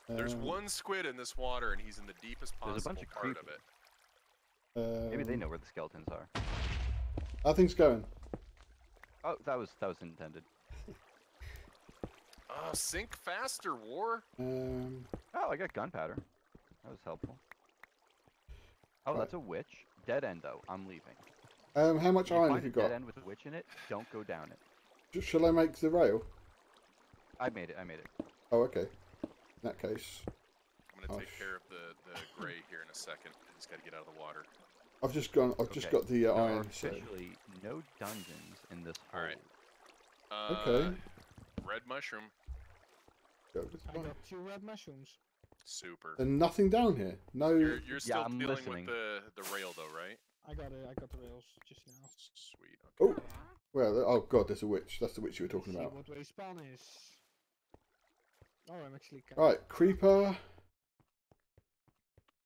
There's one squid in this water, and he's in the deepest There's a possible bunch of part of it. Maybe they know where the skeletons are. How things going? Oh, that was intended. Sink faster, war. Oh, I got gunpowder. That was helpful. Oh, Right. that's a witch. Dead end though. I'm leaving. How much If you iron find have you a dead got? end with a witch in it, don't go down it. Shall I make the rail? I made it. Oh, okay. In that case, I'm gonna take Gosh. care of the gray here in a second. I just gotta get out of the water. I've just gone. I've just Okay. got the There are iron. So officially no dungeons in this hole. Alright. Okay. Red mushroom. go with I mine. got 2 red mushrooms. Super. And nothing down here. No. You're still I'm dealing listening. with the rail though, right? I got it. I got the rails just now. Sweet. Okay. Oh, well. Oh God, there's a witch. That's the witch you were talking See about. what way spawn is. Oh, I'm actually. All right, creeper.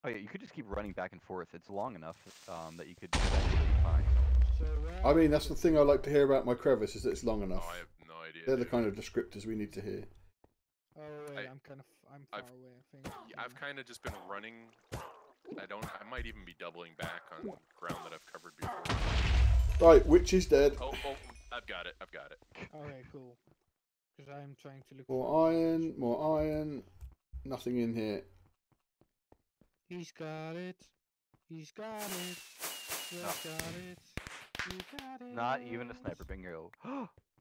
Oh yeah, you could just keep running back and forth. It's long enough that you could eventually be fine. So where I mean, that's the thing I like to hear about my crevice is that it's long Oh, enough. I have no idea. They're the dude. kind of descriptors we need to hear. Oh wait, I- I'm far I've- away. I think. Yeah, I've kind of just been running. I might even be doubling back on ground that I've covered before. Right, witch is dead. Oh, I've got it. Okay, cool. Because I'm trying to look. More iron. More iron. Nothing in here. He's got it. He's got it. He's No. got it. He got it. Not even a sniper bingo.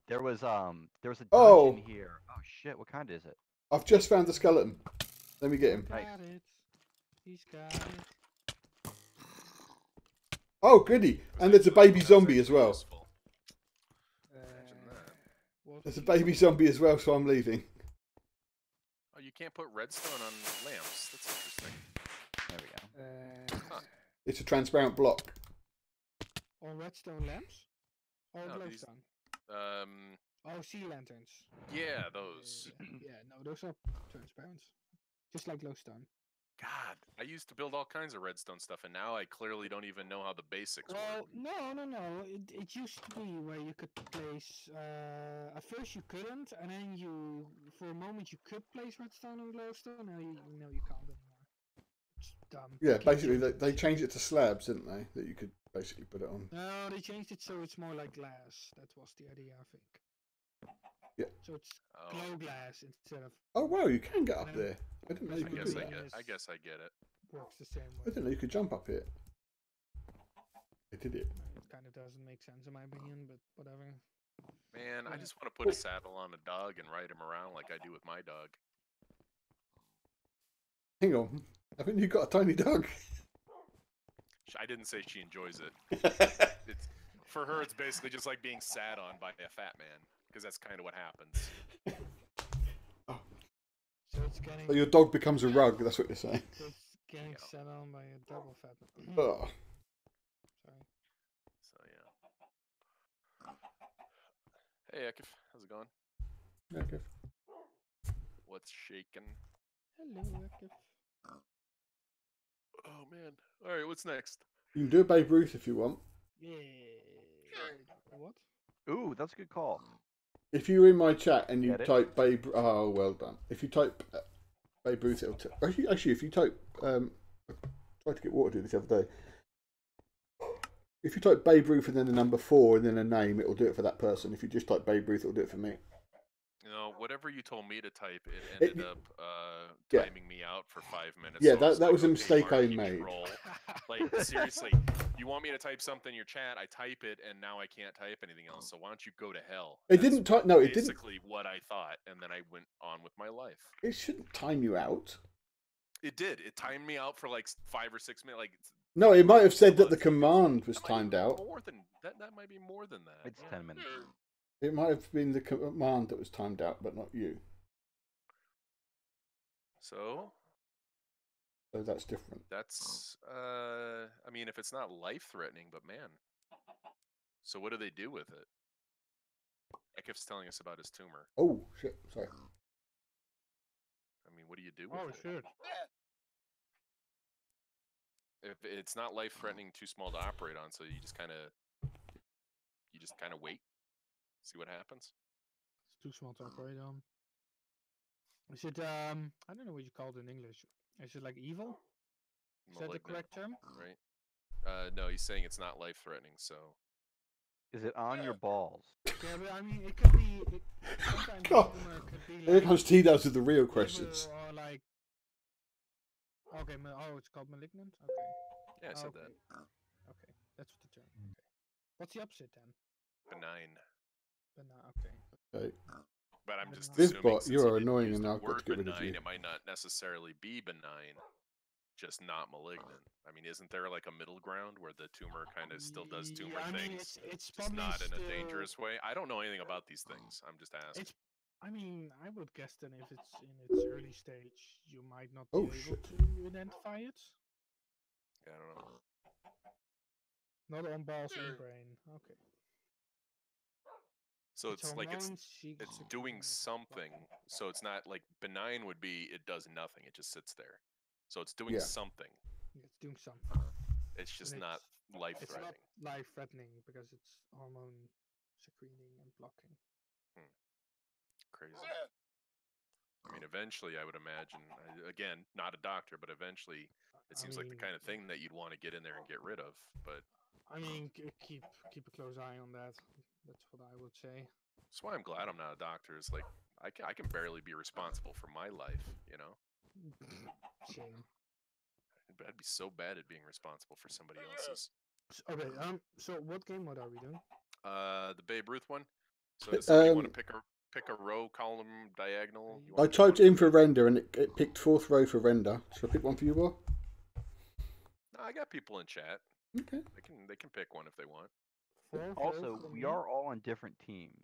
There was a dungeon Oh. here. Oh shit, what kind is it? I've just found the skeleton. Let me get him. Got Nice. it. He's got it. Oh, goody! And there's a baby That's zombie as actually well. useful. Imagine that. What There's a is baby zombie as well, so I'm leaving. Oh, you can't put redstone on lamps. That's interesting. There we go. Huh. It's a transparent block. on redstone lamps? Or No, these- glowstone? Oh, sea lanterns. Yeah, those. Yeah, no, those are transparent. Just like glowstone. God, I used to build all kinds of redstone stuff, and now I clearly don't even know how the basics Well, work. no. It used to be where you could place. At first you couldn't, and then you, for a moment, you could place redstone and glowstone. Now you can't anymore. It's dumb. Yeah, You can't basically change they it. changed it to slabs, didn't they? That you could basically put it on. No, they changed it so it's more like glass. That was the idea, I think. Yeah. So it's Oh, glow glass instead of Oh wow, you can get up there. I didn't know you I could guess do I that. get. I guess I get it. works the same I way. didn't know you could jump up here. I did it. It kind of doesn't make sense in my opinion, but whatever. Man, I Yeah. just want to put a saddle on a dog and ride him around like I do with my dog. Hang on, haven't you got a tiny dog? I didn't say she enjoys it. It's for her. It's basically just like being sat on by a fat man, because that's kind of what happens. So it's getting, So your dog becomes a rug. That's what you're saying. so it's getting Yeah. set on by a double fat. Oh, Sorry. So yeah. Hey, Ekif, how's it going? okay. What's shaking? Hello, Akif. Oh man. All right, what's next? You can do a Babe Ruth if you want. Yeah. What? Ooh, that's a good call. If you're in my chat and you Get it? type Babe, oh well done. If you type Babe Ruth, it'll actually if you type I tried to get water to do this the other day. If you type Babe Ruth and then the number 4 and then a name, it'll do it for that person. If you just type Babe Ruth, it'll do it for me. You know, whatever you told me to type, it It- ended up yeah. timing me out for 5 minutes. Yeah, so I that like, was a "Okay, mistake I Marty, made." troll." Like seriously, you want me to type something in your chat? I type it, and now I can't type anything else. So why don't you go to hell? It That's didn't type. No, it didn't. basically what I thought, and then I went on with my life. It shouldn't time you out. It did. It timed me out for like 5 or 6 minutes. Like No, it might have said that the That command was might be timed out. More than that. That might be more than that. It's 10 minutes. It might have been the command that was timed out, but not you. So that's different. that's I mean, if it's not life-threatening, but man. So what do they do with it? Ekif's telling us about his tumor. Oh shit! Sorry. I mean, what do you do with Oh it? shit. If it's not life-threatening, too small to operate on, so you just kind of wait, see what happens. It's too small to operate on. Is it I don't know what you call it in English. Is it like evil? Is that the Malignant, correct term? right? No, he's saying it's not life-threatening, so Is it on your balls? Yeah, but I mean, it could be. Sometimes God. tumor could be Here like comes T-Dubs with the real evil questions. or like. Okay, it's called malignant. Okay. yeah, I said okay. that. Okay, that's what the term. Okay. What's the opposite then? Benign. Okay. Okay. But I'm just This assuming bot, since you he are didn't annoying use and the I've got to word get rid of benign, you. it might not necessarily be benign, just not malignant. I mean, isn't there like a middle ground where the tumor kind of still does tumor I mean, things, it's just probably not in a still- dangerous way? I don't know anything about these things. I'm just asking. It's. I mean, I would guess then if it's in its early stage, you might not be Oh, able shit. to identify it. Yeah, I don't know. Not on balls in brain. Okay. So it's like it's hormones, doing something. So it's not like benign would be it does nothing. It just sits there. So it's doing Yeah. something. It's doing something. It's just But not life It's not threatening. life-threatening because it's hormone secreting and blocking. Crazy. I mean, eventually, I would imagine. Again, not a doctor, but eventually, it seems like the kind of thing that you'd want to get in there and get rid of. But I mean, keep a close eye on that. That's what I would say. that's why I'm glad I'm not a doctor. It's like I can barely be responsible for my life. You know, Shame. I'd be so bad at being responsible for somebody else's. Okay. So what game mode are we doing? The Babe Ruth one. So does somebody want to pick a row, column, diagonal? You I wanna pick typed one? in for render and it picked fourth row for render. Should I pick one for you, Bob? No, I got people in chat. Okay. They can pick one if they want. Also, we are all on different teams.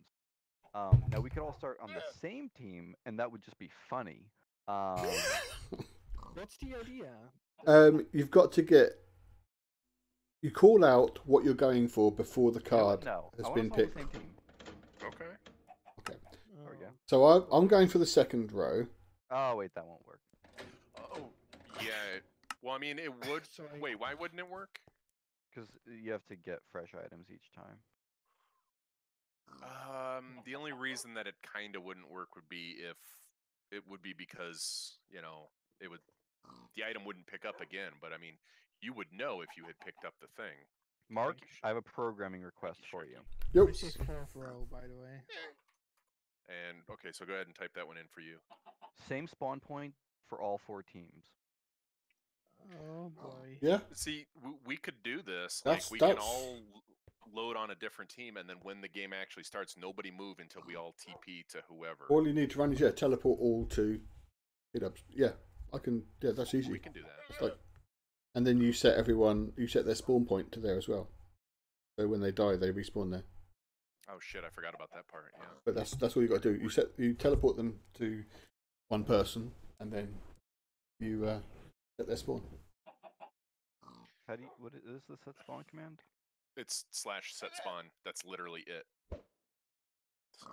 Now we could all start on the same team, and that would just be funny. What's the idea? You've got to get. You call out what you're going for before the card has been picked. On the same team. Okay. Okay. There we go. So I'm going for the second row. Oh wait, that won't work. Oh, yeah. Well, I mean, it would. Wait, why wouldn't it work? Because you have to get fresh items each time. The only reason that it kind of wouldn't work would be if it would be because it would the item wouldn't pick up again. But I mean, you would know if you had picked up the thing. Mark, I have a programming request for you. Yep. This is fourth row, by the way. And okay, so go ahead and type that one in for you. Same spawn point for all 4 teams. Oh boy. Yeah. See, we could do this. That's- Like we can all load on a different team, and then when the game actually starts, nobody move until we all TP to whoever. All you need to run is teleport all to T-Dubs. Yeah, I can. Yeah, that's easy. We can do that. It's like, and then you set their spawn point to there as well. So when they die, they respawn there. Oh shit, I forgot about that part. Yeah. But that's all you got to do. You teleport them to one person, and then you set their spawn. How do you? What is the set spawn command? It's /set spawn. That's literally it. So.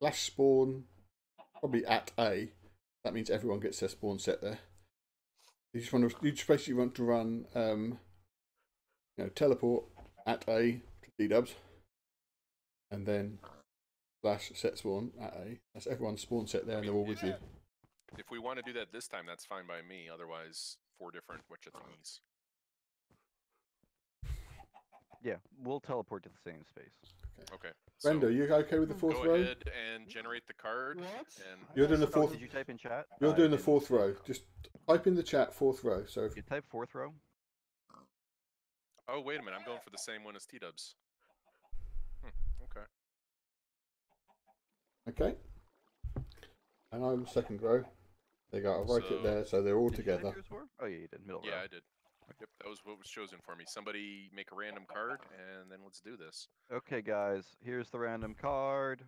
Flash spawn, probably at A. That means everyone gets their spawn set there. You just basically want to run, teleport at A to D-Dubs, and then flash set spawn at A. That's everyone's spawn set there, and they're all with you. If we want to do that this time, that's fine by me. Otherwise, 4 different whatcha-thingies. Yeah, we'll teleport to the same space. Okay. Brenda, you okay with the fourth row? Go ahead and generate the card. What? And You're doing the fourth. Did you type in chat? You're doing the fourth row. Just type in the chat fourth row. So if You type fourth row. oh, wait a minute. I'm going for the same one as T-Dubs. Okay. okay, and I'm second row. There you go. I'll write it there, so they're all Did you type together. yours for? Oh yeah, you did. Middle row. Yeah, I did. Yep, that was what was chosen for me. Somebody make a random card, and then let's do this. Okay, guys. Here's the random card.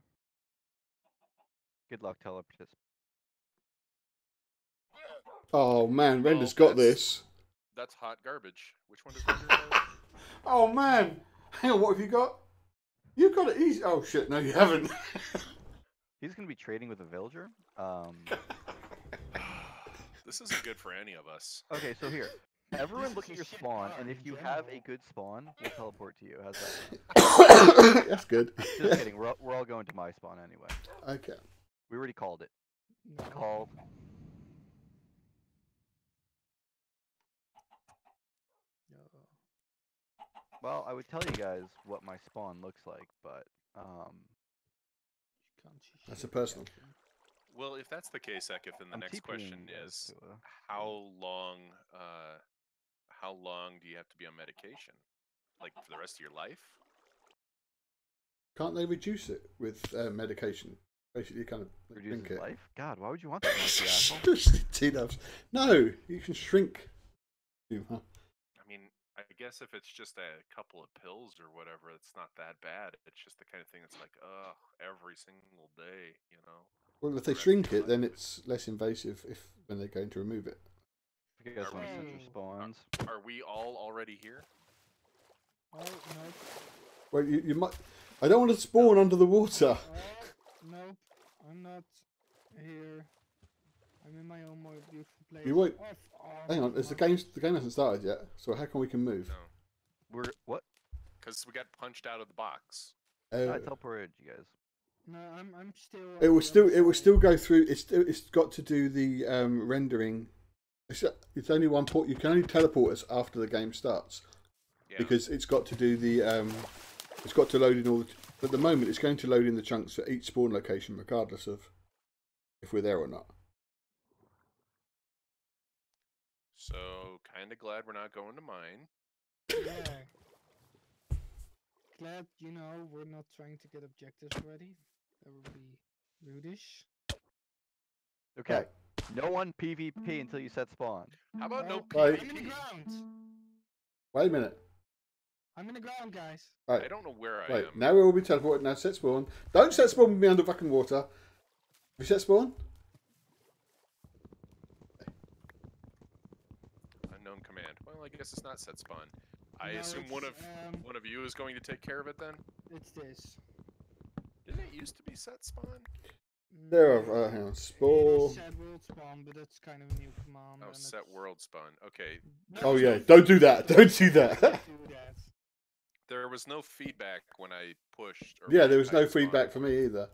Good luck, teleparticipants. Oh man, Render's Oh, got this. That's hot garbage. Which one does Render have? Oh man, hang on, what have you got? You've got it easy. Oh shit, no, you haven't. He's gonna be trading with a villager. This isn't good for any of us. Okay, so here, everyone look at This your is a shit spawn, card and if in you have a general. good spawn, we'll teleport to you. How's that? That's good. Just kidding. We're all going to my spawn anyway. Okay. We already called it. No. Called. No. Well, I would tell you guys what my spawn looks like, but You can't see That's a shit, personal. Captain. Well, if that's the case, Ekith, then the I'm next TPing question you guys is, to a- how long do you have to be on medication? Like for the rest of your life? Can't they reduce it with medication? Basically, kind of like reduces drink it. life? God, why would you want that, you asshole? T-dubs. No, you can shrink. I mean, I guess if it's just a couple of pills or whatever, it's not that bad. It's just the kind of thing that's like, ugh, every single day, you know? Well, if the they rest of shrink your it, then life. it's less invasive if when they're going to remove it. If you guys Are want to set we- your spawns. Are we all already here? Oh, nope. Well, you might. I don't want to spawn under the water. Oh, nope. I'm not here. I'm in my own more beautiful place. You wait. Oh, Hang on, the game hasn't started yet. So how can we can move? No. We're what? Because we got punched out of the box. I Uh, teleported you guys. No, I'm still. it on will the still other it will side. still go through. It's got to do the rendering. It's only one port. You can only teleport us after the game starts Yeah. because it's got to do the it's got to load in all the. At the moment, it's going to load in the chunks for each spawn location, regardless of if we're there or not. So, kind of glad we're not going to mine. Yeah. Glad we're not trying to get objectives ready. That would be rudish. Okay. Right. No one PvP until you set spawn. How about no Right. I'm in the PvP? ground. Wait a minute. I'm in the ground, guys. Right. I don't know where I Right. am. Now we'll all be teleported. Now set spawn. Don't set spawn with me under fucking water. Have you set spawn? Unknown command. Well, I guess it's not set spawn. I No, assume it's, one of you is going to take care of it then? It's this. Didn't it used to be set spawn? There are, hang on, It spawn. was set world spawn, but that's kind of a new command. Oh, and set it's- world spawn. Okay. No, Oh no, yeah, no, don't do that. Don't do that. Don't do that. There was no feedback when I pushed. Or Yeah, when there I was no typed spawn. feedback for me either,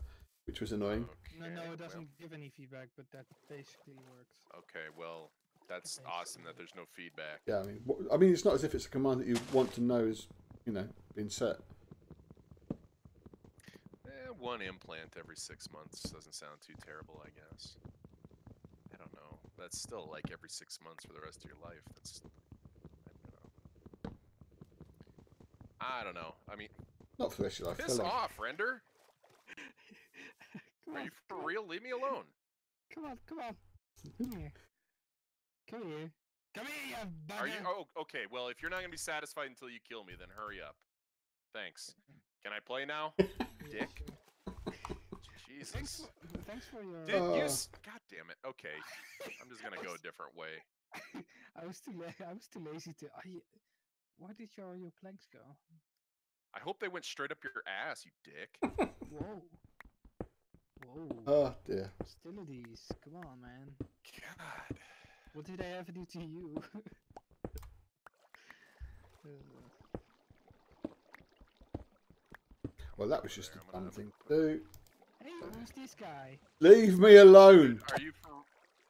which was annoying. No, Okay, no, it well- doesn't give any feedback, but that basically works. Okay, well, that's awesome that there's no feedback. Yeah, I mean, it's not as if it's a command that you want to know is, been set. One implant every 6 months doesn't sound too terrible, I guess. I don't know. That's still like every 6 months for the rest of your life. That's, I don't know. I mean, Not for the rest of your life. piss for life. off, Render. Come Are on, you for come on, real? Leave me alone. come on, come on. Come here. Come here. Come here, you bugger. Are you? Oh, okay. Well, if you're not gonna be satisfied until you kill me, then hurry up. Thanks. Can I play now? Yeah, dick. sure. Jesus. Thanks for your. Did Oh. you? God damn it. Okay. I'm just gonna go a different way. I was too lazy to. Where did your planks go? I hope they went straight up your ass, you dick. Whoa. Whoa. Oh dear. Hostilities. Come on, man. God. What did I ever do to you? Well, that was just There, a I'm gonna dumb have thing to to do. Hey, who's this guy? Leave me alone. Are you for?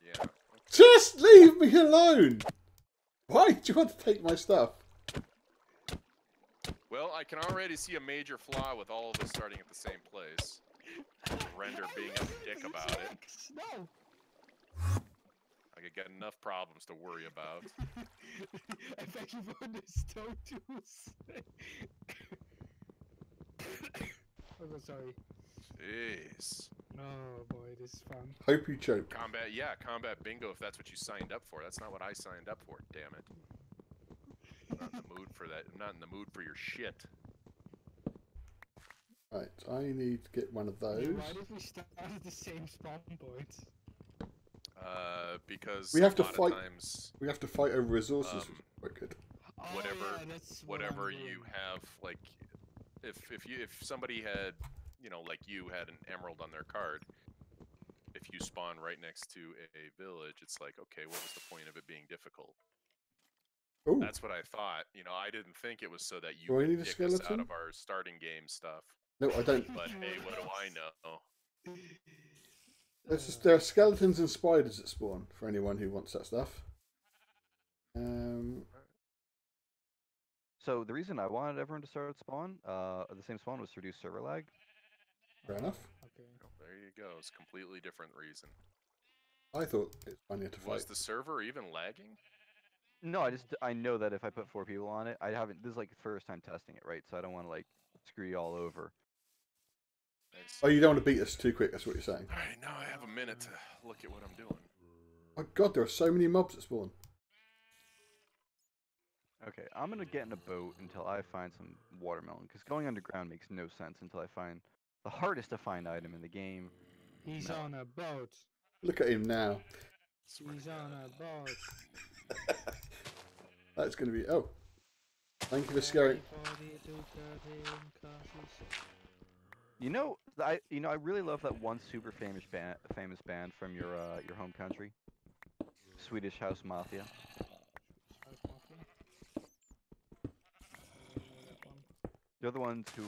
Yeah. Just leave me alone. Why do you want to take my stuff? Well, I can already see a major flaw with all of us starting at the same place. Render being a dick about it. No. I could get enough problems to worry about. And thank you for the stone tools. Oh, sorry. Jeez. Oh boy, this is fun. Hope you choke. Combat bingo if that's what you signed up for. That's not what I signed up for, damn it. I'm not in the mood for that. I'm not in the mood for your shit. Right, I need to get one of those. Why did we start at the same spawn point? because We have to a lot fight. of times We have to fight over resources. Um, Which is quite good. whatever Oh, yeah, that's what I'm whatever you doing. have, like if somebody had, like you had an emerald on their card, if you spawn right next to a village, it's like, okay, what was the point of it being difficult? Oh, That's what I thought. I didn't think it was so that you do I could need a kick us out skeleton? of our starting game stuff. No, I don't. But hey, what do I know? There are skeletons and spiders that spawn for anyone who wants that stuff. So the reason I wanted everyone to start at spawn, the same spawn, was to reduce server lag. Fair enough. Okay. Oh, there you go. It's a completely different reason. I thought it's funnier to Was fight. the server even lagging? No, I know that if I put 4 people on it, I haven't. This is like the first time testing it, right? So I don't want to like screw you all over. Oh, you don't want to beat us too quick. That's what you're saying. All right, now I have a minute to look at what I'm doing. Oh God, there are so many mobs that spawn. Okay, I'm gonna get in a boat until I find some watermelon, because going underground makes no sense until I find the hardest to find item in the game. He's melon. on a boat. Look at him now. He's on a boat. That's going to be. Oh, thank you for scaring. I really love that one super famous band from your home country, Swedish House Mafia. They're the ones who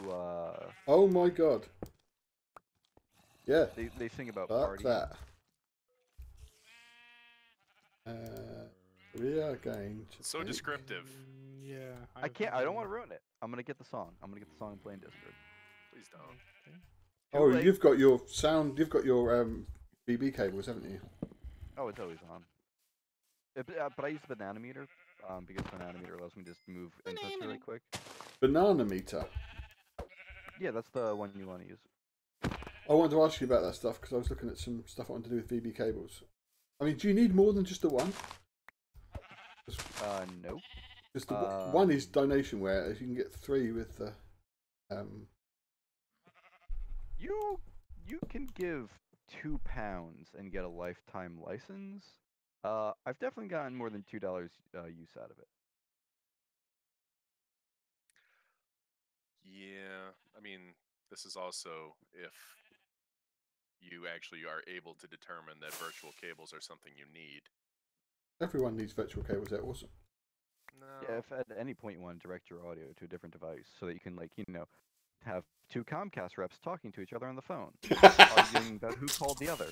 Oh my God. Yeah. they sing about Fuck partying. that. We are going to. So descriptive. Yeah. I don't want to ruin it. I'm gonna get the song. I'm gonna get the song and play in Discord. Please don't. Oh, late. you've got your sound. You've got your BB cables, haven't you? Oh, it's always on. But I use the banana meter because the banana meter allows me to just move inputs really quick. Banana meter. Yeah, that's the one you want to use. I wanted to ask you about that stuff because I was looking at some stuff I want to do with BB cables. I mean, do you need more than just the one? Nope. Because the one is donation ware. If you can get 3 with the. You can give £2 and get a lifetime license. I've definitely gotten more than $2 use out of it. Yeah, I mean, this is also if you actually are able to determine that virtual cables are something you need. Everyone needs virtual cables. They're awesome. No. Yeah, if at any point you want to direct your audio to a different device so that you can, like, have 2 Comcast reps talking to each other on the phone, arguing about who called the other.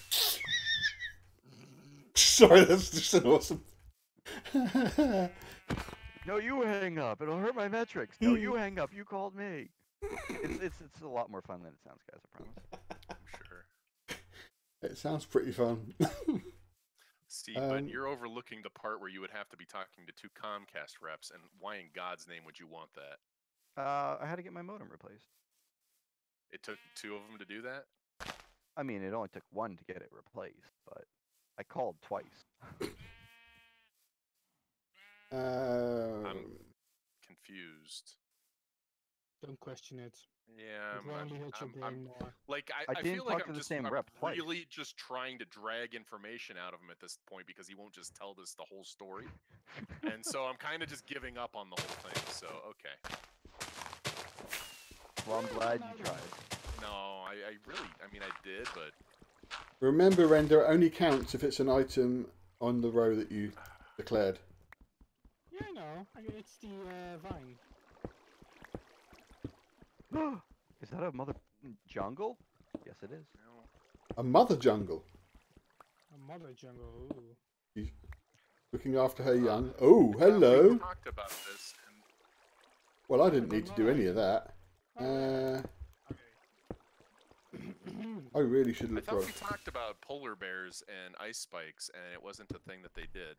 Sorry, that's just an awesome. No, you hang up. It'll hurt my metrics. No, you hang up. You called me. It's a lot more fun than it sounds, guys. I promise. I'm sure. It sounds pretty fun. See, but you're overlooking the part where you would have to be talking to 2 Comcast reps, and why in God's name would you want that? I had to get my modem replaced. It took 2 of them to do that? I mean, it only took 1 to get it replaced, but I called twice. I'm confused. Don't question it. Yeah, It will only hurt your brain more. like I I didn't feel like talk to the I'm same rep twice. really just trying to drag information out of him at this point because he won't just tell us the whole story, and so I'm kind of just giving up on the whole thing. So okay. Well, I'm glad you tried. No, I mean, I did, but Remember, render only counts if it's an item on the row that you declared. Yeah, I know. It's the vine. Is that a mother jungle? Yes, it is. A mother jungle. A mother jungle. Ooh. Looking after her young. Oh, hello. We talked about this. And Well, I didn't need to do any of that. I really should I look thought for. we talked about polar bears and ice spikes, and it wasn't a thing that they did.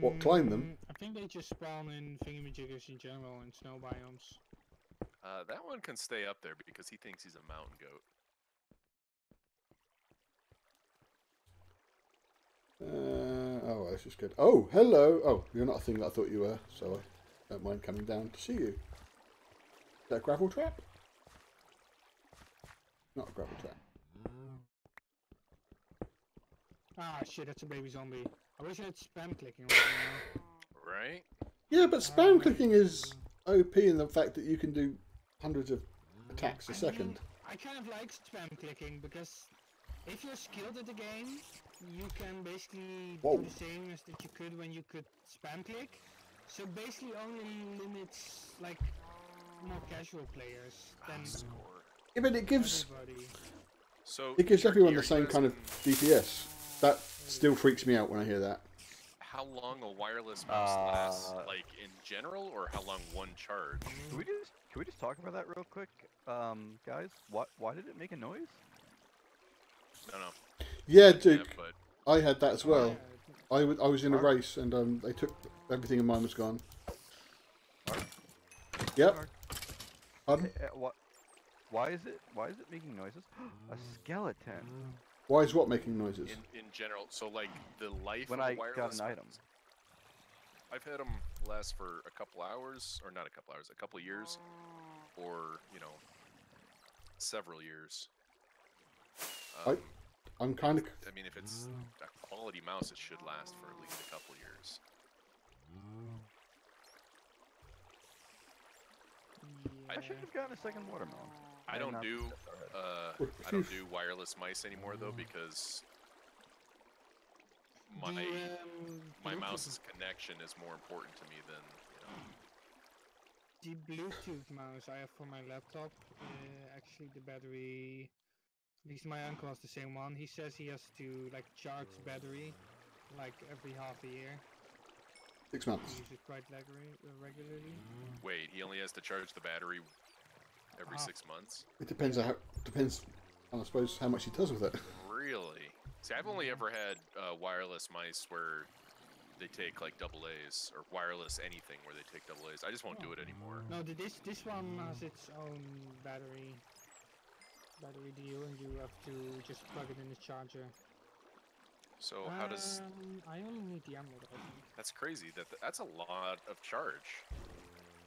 What, climb them? I think they just spawn in thingamajiggers in general in snow biomes. That one can stay up there because he thinks he's a mountain goat. Oh, that's just good. Oh, hello. Oh, you're not a thing that I thought you were, so I don't mind coming down to see you. Is that a gravel trap? Not a gravel trap. Ah, shit, that's a baby zombie. I wish I had spam clicking right now. Right? Yeah, but spam clicking is OP in the fact that you can do hundreds of attacks a second. I kind of like spam clicking because if you're skilled at the game, you can basically do the same as that you could when you could spam click. So basically only limits like more casual players than Yeah, but it gives everybody. So everyone the Turkey, are same you kind of asking DPS. That still freaks me out when I hear that. how long a wireless mouse lasts, like in general, or how long one charge? Can we just talk about that real quick, guys? Why did it make a noise? No. Yeah, Yeah, Duke. but I had that as well. Yeah, I was in a race and they took everything and mine was gone. Yep. Pardon? Why is it making noises? A skeleton. Why is what making noises? in general, so like the life When of I a wireless got an item. mouse, I've had them last for a couple hours, or not a couple hours, a couple years, or several years. I'm kind of... I mean, if it's a quality mouse, it should last for at least a couple years. I should have gotten a second watermelon. I don't not- do I don't do wireless mice anymore though, because my mouse's connection is more important to me than the Bluetooth mouse I have for my laptop. Actually, the battery. At least my uncle has the same one. He says he has to like charge the battery like every half a year. 6 He months. uses it quite regularly. Wait, he only has to charge the battery every 6 months? It depends on I suppose, how much he does with it. Really? See, I've only ever had wireless mice where they take like AA s, or wireless anything where they take AA s. I just won't do it anymore. No, this one has its own battery deal, and you have to just plug it in the charger. So how does... I only need the emerald, I think. That's crazy. That's a lot of charge.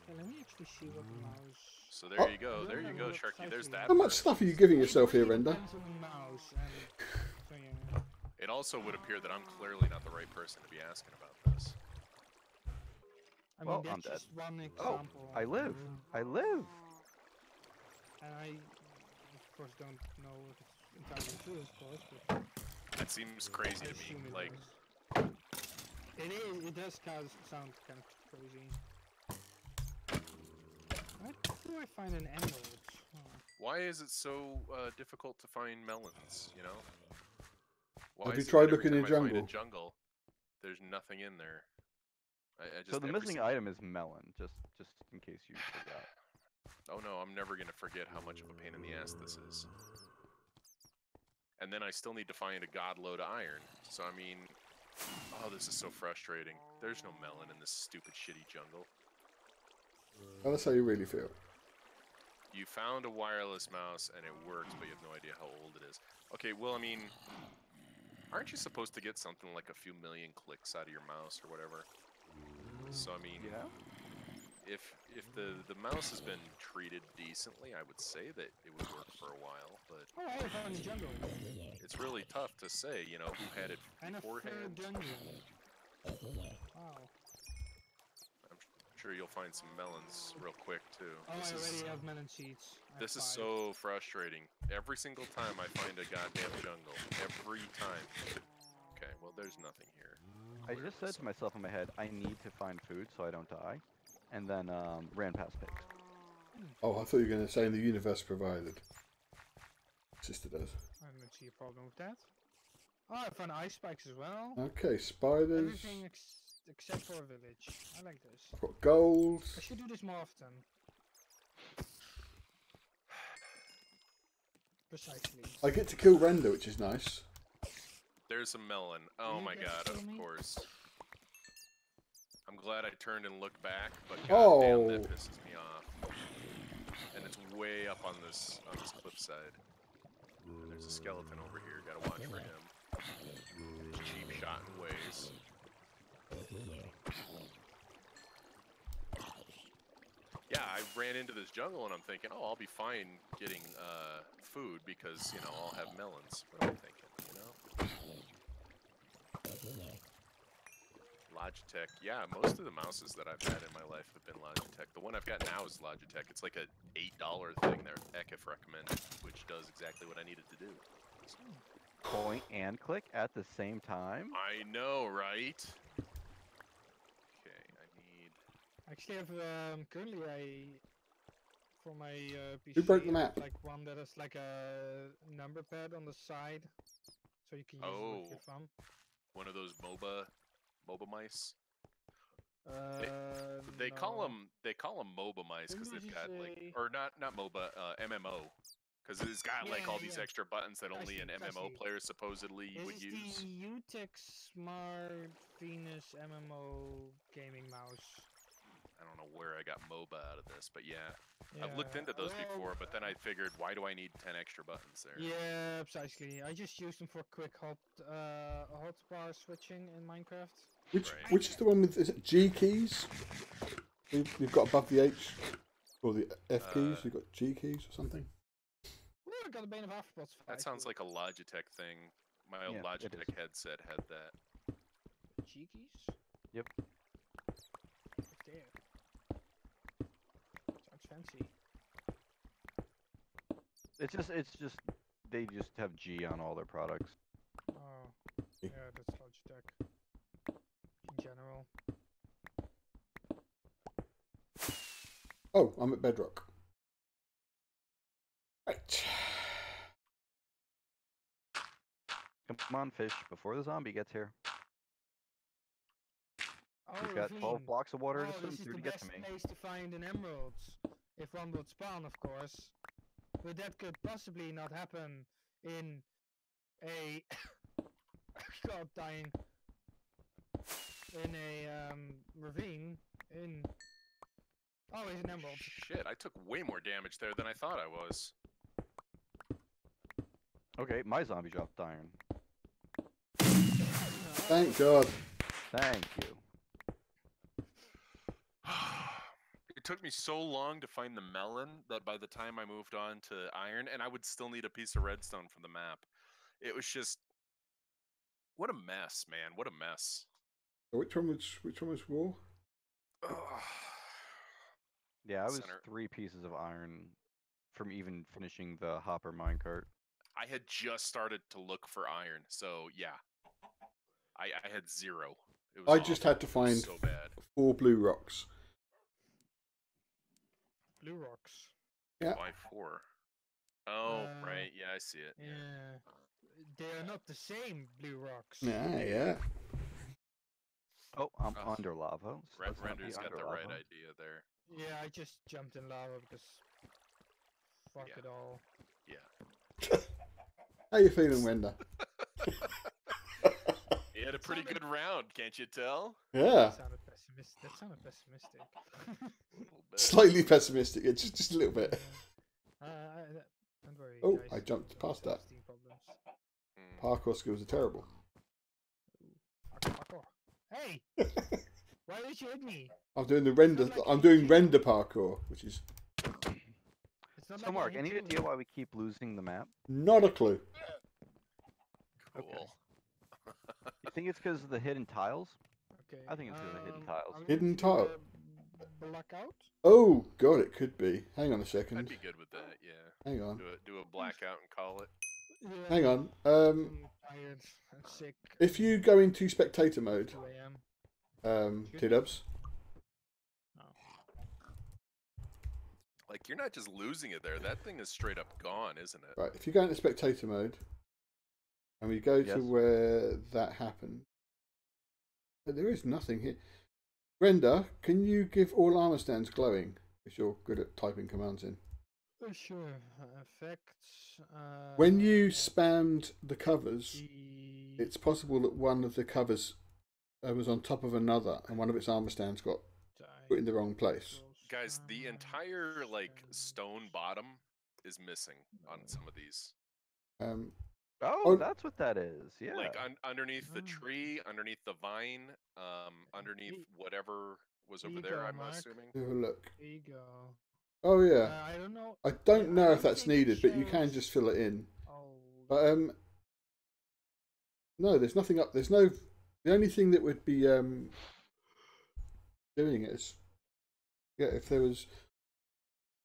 Okay, let me actually see what the mouse. So there you go. There you go, Sharky. There's that. How much stuff are you giving yourself here, It Render? depends on the mouse, and so yeah. It also would appear that I'm clearly not the right person to be asking about this. I mean, Well, that's I'm dead. just one Oh, example. I live. I live. And I, of course, don't know if it's entirely true, of course, but That seems crazy I to me. assume it Like, was. It does sound kind of crazy. Where do I find an emerald? Oh. why is it so difficult to find melons? You know? Why Have you is it tried that every looking in time I find jungle? a jungle, there's nothing in there? I just So the every missing item is melon, just in case you forgot. Oh no, I'm never gonna forget how much of a pain in the ass this is. And then I still need to find a god load of iron. So I mean, oh, this is so frustrating. There's no melon in this stupid shitty jungle. Well, that's how you really feel. You found a wireless mouse and it works, but you have no idea how old it is. Okay, well, I mean, aren't you supposed to get something like a few million clicks out of your mouse or whatever? So I mean, Yeah. if the mouse has been treated decently, I would say that it would work for a while, but Oh, I found the jungle. it's really tough to say, you know, who had it And a beforehand. third dungeon. Wow. I'm sure you'll find some melons real quick too. Oh, This I is already have melon seeds. I have this is 5. so frustrating. Every single time I find a goddamn jungle. Every time. Okay, well there's nothing here. I just said to myself in my head, I need to find food so I don't die, and then ran past pigs. Oh, I thought you were going to say in the universe provided. Sister does. I don't see a problem with that. Oh, I found ice spikes as well. Okay, spiders. Everything except for a village. I like this. I've got gold. I should do this more often. Precisely. I get to kill Render, which is nice. There's a melon. Oh You my get god, to of kill me? course. I'm glad I turned and looked back, but Oh. goddamn, that pisses me off. And it's way up on this cliffside. And there's a skeleton over here. Gotta watch for him. Cheap shot in ways. Yeah, I ran into this jungle and I'm thinking, oh, I'll be fine getting food because, you know, I'll have melons. What am I thinking, you know? Logitech. Yeah, most of the mouses that I've had in my life have been Logitech. The one I've got now is Logitech. It's like a $8 thing there, if recommended, which does exactly what I needed to do. So. Point and click at the same time? I know, right? Okay, I need... Actually, I've currently for my PC, Who broke the I have, map? like one that is like a number pad on the side, so you can use it with your thumb. One of those MOBA mice. They call them MOBA mice because they've got like, or not MOBA, MMO, because it's got like all these extra buttons that only an MMO player supposedly would use. This is the UTEX Smart Venus MMO gaming mouse. I don't know where I got MOBA out of this, but yeah. I've looked into those before, but then I figured, why do I need 10 extra buttons there? Yeah, precisely. I just use them for quick hotbar switching in Minecraft. Which is the one with, is it G keys? You've got above the H or the F keys. You've got G keys or something. Oh, I got a Bane of Arthropods. That sounds like a Logitech thing. My old Logitech headset had that. G keys? Yep. There. Sounds fancy. It's just they just have G on all their products. Oh, yeah, that's Logitech. In general. Oh, I'm at Bedrock. Right. Come on, fish, before the zombie gets here. Oh, We've got 12 blocks of water to swim through to get to me. This is the best place to find an emeralds. If one would spawn, of course. But that could possibly not happen in a... God, dying. In a ravine. In... Oh, it's an emerald. Shit, I took way more damage there than I thought I was. Okay, my zombie dropped iron. Thank God. Thank you. It took me so long to find the melon that by the time I moved on to iron, and I would still need a piece of redstone for the map. It was just... What a mess, man. What a mess. Which one was war? Yeah, I was 3 pieces of iron from even finishing the hopper minecart. I had just started to look for iron, so yeah. I had 0. It was I just had to find so bad. 4 blue rocks. Blue rocks. Yeah. Why 4? Oh, right. Yeah, I see it. Yeah. They are not the same blue rocks. Yeah. Oh, I'm under lava. So Render's got the right idea there. Yeah, I just jumped in lava because... Fuck it all. Yeah. How you feeling, Render? You had a pretty good round, can't you tell? Yeah. That sounded pessimistic. Slightly pessimistic, just a little bit. Don't worry, Oh, guys. I jumped past that. Steam problems. Parkour skills are terrible. Parkour. Hey! Why did you hit me? I'm doing the render. I'm doing render parkour, which is. So, Mark, any idea why we keep losing the map? Not a clue. Cool. Okay. You think it's because of the hidden tiles? Okay. I think it's because of the hidden tiles. Hidden tile. Blackout? Oh God, it could be. Hang on a second. I'd be good with that. Yeah. Hang on. Do a blackout and call it. Yeah. Hang on. I'm tired. I'm sick. If you go into spectator mode, 2 a.m. T-dubs. Like, you're not just losing it there. That thing is straight up gone, isn't it? Right. If you go into spectator mode, and we go to where that happened, but there is nothing here. Render, can you give all armor stands glowing? Because you're good at typing commands in. Sure. Effects. When you spammed the covers, it's possible that one of the covers was on top of another, and one of its armor stands got put in the wrong place. Guys, the entire, like, stone bottom is missing on some of these. Oh, that's what that is. Yeah. Like, underneath the tree, underneath the vine, underneath whatever was over there, I'm assuming. Have a look. There you go. Oh, yeah. I don't know. I don't know if that's needed, but you can just fill it in. But, no, there's nothing up. There's no... The only thing that would be doing it is, yeah, if there was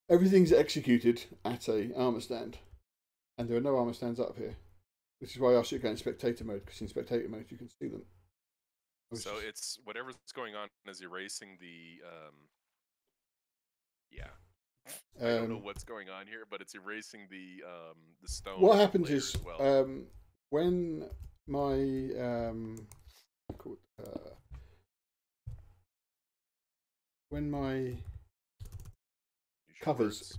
everything's executed at a armor stand, and there are no armor stands up here. This is why I asked you to go in spectator mode, because in spectator mode you can see them. So it's whatever's going on is erasing the yeah. I don't know what's going on here, but it's erasing the stone. What happens is as well. when my when my covers,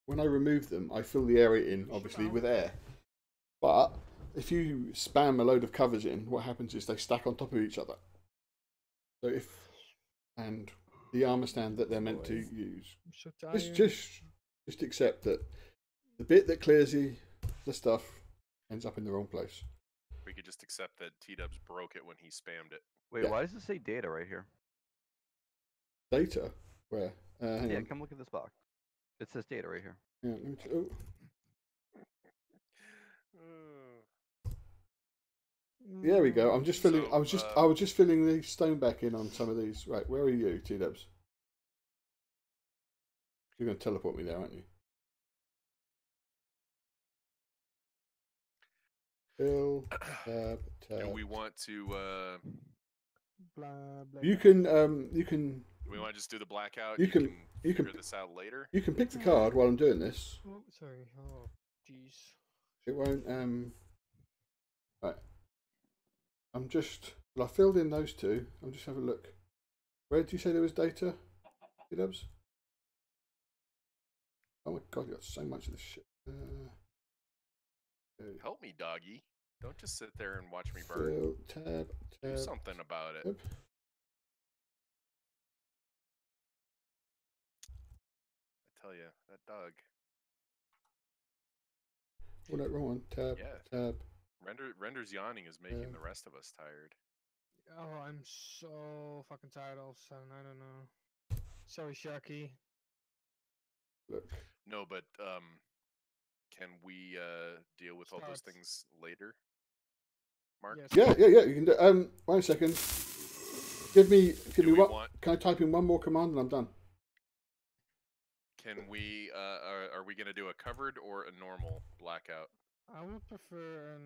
when I remove them, I fill the area in, obviously, with air. But if you spam a load of covers in, what happens is they stack on top of each other. So and the armor stand that they're meant to use, just accept that the bit that clears the stuff ends up in the wrong place. We could just accept that T-Dubs broke it when he spammed it. Wait, why does it say data right here? Data? Where? Hang on. Come look at this box. It says data right here. Yeah, let me There we go. I'm just filling. So, I was just filling the stone back in on some of these. Right, where are you, T-Dubs? You're going to teleport me there, aren't you? Fill, tab. Do we want to? Blah, blah, you can. Do we want to just do the blackout? You can figure this out later. You can pick the card while I'm doing this. Oh, sorry. Oh, jeez. It won't. Right. I'm just. Well, I filled in those two. I'm just having a look. Where did you say there was data, T-Dubs? Oh my god, you got so much of this shit. Help me, doggy. Don't just sit there and watch me burn. Tab. Do something about it. Tab. I tell you, that dog. Oh, no, wrong one. Tab. Yeah. Tab. Render's yawning is making the rest of us tired. Oh, I'm so fucking tired all of a sudden. I don't know. Sorry, Sharky. Look. No, but can we deal with all those things later? Mark? Yes. Yeah. You can do. Wait a second. Give me one. Can I type in one more command and I'm done? Can we? Are we gonna do a covered or a normal blackout? I would prefer.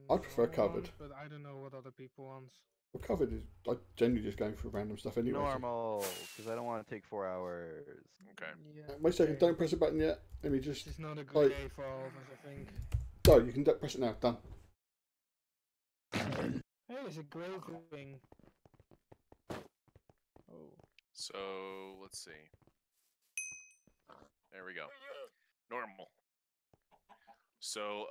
I'd prefer covered, but I don't know what other people want. Well, covered is I generally just going for random stuff anyway. Normal, because I don't want to take 4 hours. Okay. Yeah, wait a second. Don't press a button yet. Let me just. It's not a good day for all of us, I think. No, you can press it now. Done. Hey, there's a grey thing. Oh. So let's see. There we go. Normal. So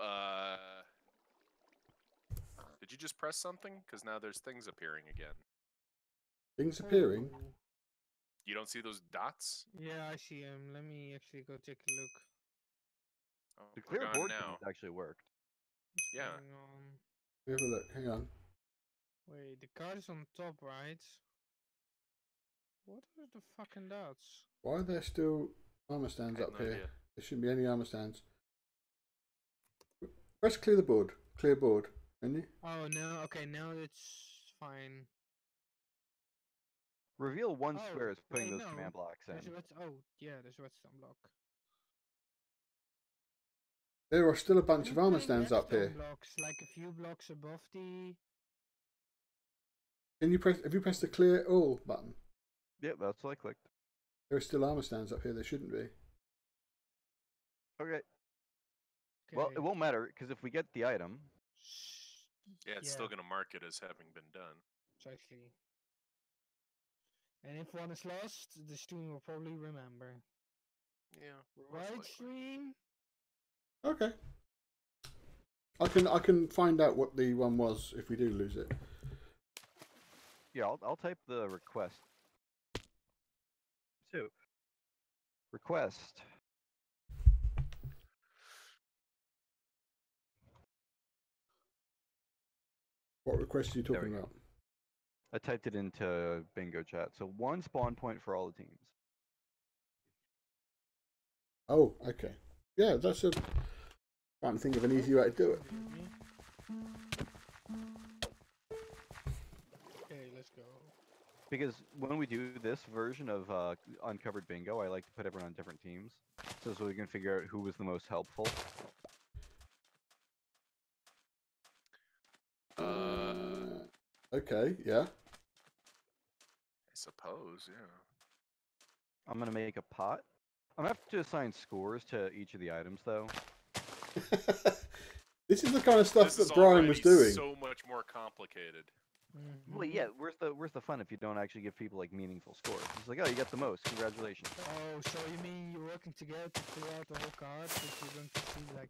did you just press something? Because now there's things appearing again. Things appearing? You don't see those dots? Yeah, I see them. Let me actually go take a look. Oh, The clear board now actually worked. Yeah. We have a look. Hang on. Wait, the card is on top, right? What are the fucking dots? Why are there still armor stands up here? Idea. There shouldn't be any armor stands. Press clear the board. Clear board. Can you? Oh no. Okay, now it's fine. Reveal one square is putting those command blocks in. There's redstone block. There are still a bunch of armor stands up here. Blocks, like a few blocks above the. Can you press? Have you pressed the clear all button? Yep, that's what I clicked. There are still armor stands up here. There shouldn't be. Okay. Well, it won't matter because if we get the item. Yeah, it's still gonna mark it as having been done. Exactly. And if one is lost, the stream will probably remember. Yeah. Right, stream? Okay. I can find out what the one was if we do lose it. Yeah, I'll type the request. So, request. What request are you talking about? I typed it into bingo chat. So 1 spawn point for all the teams. Oh, okay. Yeah, that's a. Can't think of an easy way to do it. Okay, let's go. Because when we do this version of Uncovered Bingo, I like to put everyone on different teams, so we can figure out who was the most helpful. Okay, yeah. I suppose, yeah. I'm gonna make a pot. I'm gonna have to assign scores to each of the items, though. This is the kind of stuff This is that Brian already was doing. so much more complicated. Well, yeah. Where's the fun if you don't actually give people like meaningful scores? It's like, oh, you got the most. Congratulations. Oh, so you mean you're working together to figure out the whole card, but you're going to see like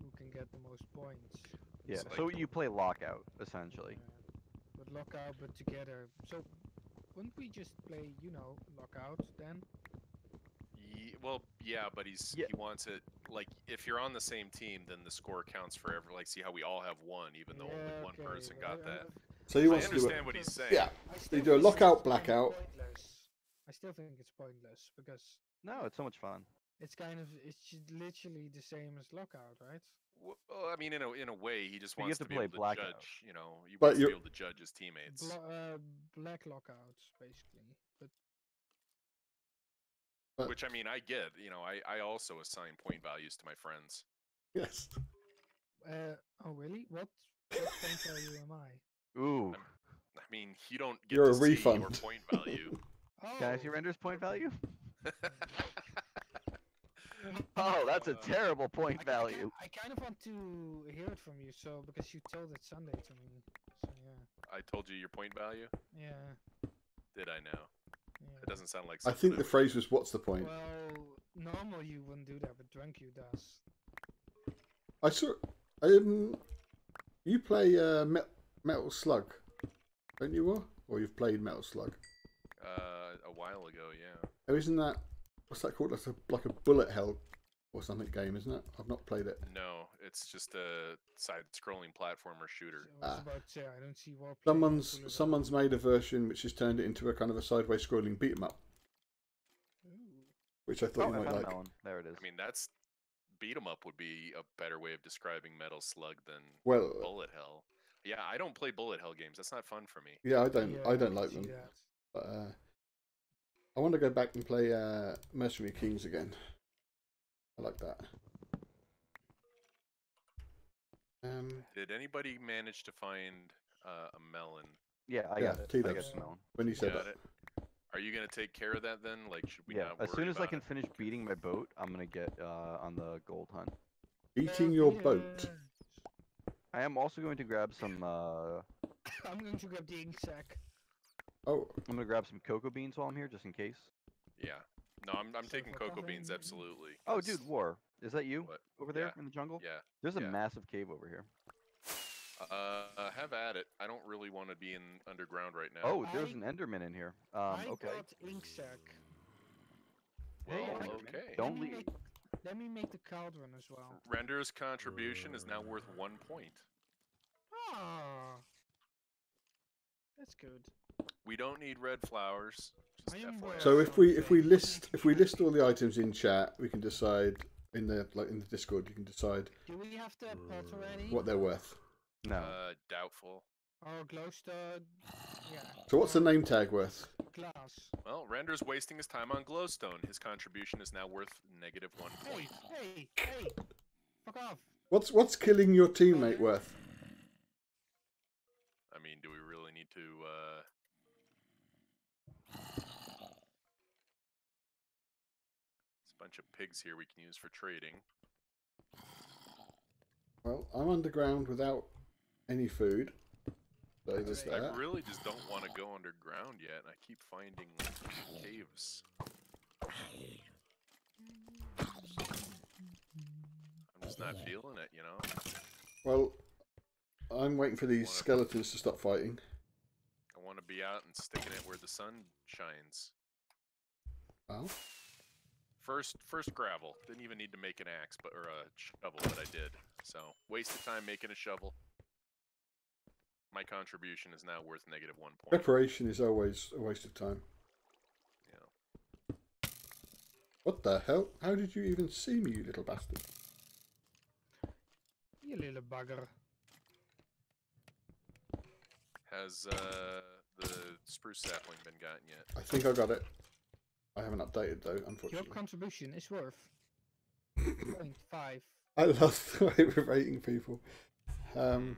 who can get the most points. Yeah. It's So like- you play lockout essentially. But lockout, but together. So wouldn't we just play, you know, lockout then? Well, yeah, but he wants it like if you're on the same team, then the score counts for every. Like, see how we all have one, even though only one person got that. So he I wants to do understand it. what he's saying. Yeah. I So still you do a think lockout, it's kind of blackout. pointless. I still think it's pointless because No, it's so much fun. it's just literally the same as lockout, right? Well, I mean, in a way, he just But you wants have to to be play able to blackout. judge. You know, he But wants to be you're- able to judge his teammates. Black lockouts, basically. But Which I mean, I get. You know, I also assign point values to my friends. yes. Oh really? What point value am I? Ooh. I mean, you don't get You're to a see your refund. point value. Oh, Can I see Render's point value? Oh, that's a terrible point value. I kind of want to hear it from you, so because you told it Sunday to me. So yeah. I told you your point value. Yeah. Did I know? Yeah. It doesn't sound like. I Something think the would phrase do. was, "What's the point?" Well, normal you wouldn't do that, but drunk you does. I saw. You play Metal Slug, don't you? Or you've played Metal Slug? A while ago, yeah. Oh, isn't that what's that called? That's like a bullet hell or something game, isn't it? I've not played it. No, it's just a side-scrolling platformer shooter. So I was Ah. about to say, I don't see what. Someone's made a version which has turned it into a kind of a sideways scrolling beat 'em up, which I thought you I might found like. that one. There it is. I mean, that's beat 'em up would be a better way of describing Metal Slug than Well, Bullet Hell. Yeah, I don't play Bullet Hell games. That's not fun for me. yeah, I don't like see them. that. But I want to go back and play Mercenary Kings again. I like that. Did anybody manage to find a melon? Yeah, I Yeah, got it. I T-dubs. got the melon. When you said Got that, it. Are you gonna take care of that then? Like, should we Yeah, not as worry soon as I about can it? finish beating my boat, I'm gonna get on the gold hunt. eating your boat. I am also going to grab some. I'm going to grab the ink sack. Oh, I'm gonna grab some cocoa beans while I'm here, just in case. Yeah. No, I'm So taking for cocoa coffee, beans absolutely. Oh, 'cause- dude, War, is that you What? over there Yeah. in the jungle? Yeah. There's a yeah. massive cave over here. Have at it. I don't really want to be in underground right now. Oh, there's I- an Enderman in here. I Okay. got ink sack. well, Hey, I- Enderman, okay. Don't let me leave. Let me make the cauldron as well. Render's contribution is now worth 1 point. Ah, that's good. We don't need red flowers. Just I am FYI. worth- so if we list all the items in chat, we can decide in the Discord. You can decide Do we have the pot already? what they're worth. No. Doubtful. Or glowstone? Yeah. So what's the or name tag worth? Glass. Well, Render's wasting his time on glowstone. His contribution is now worth -1 Hey, point. hey! Fuck off! What's killing your teammate worth? I mean, do we really need to? There's a bunch of pigs here we can use for trading. Well, I'm underground without any food. So there's Alright. that. I really just don't want to go underground yet. I keep finding caves. I'm just not feeling it, you know. Well, I'm waiting for these Wanna- skeletons to stop fighting. I want to be out and sticking it where the sun shines. Well, First gravel. Didn't even need to make an axe, or a shovel, but I did. So wasted time making a shovel. My contribution is now worth -1 point. preparation is always a waste of time. Yeah. What the hell? How did you even see me, you little bastard? You little bugger. Has the spruce sapling been gotten yet? I think I got it. I haven't updated though, Your unfortunately. contribution is worth 0.5. I love the way we're rating people. Mhm.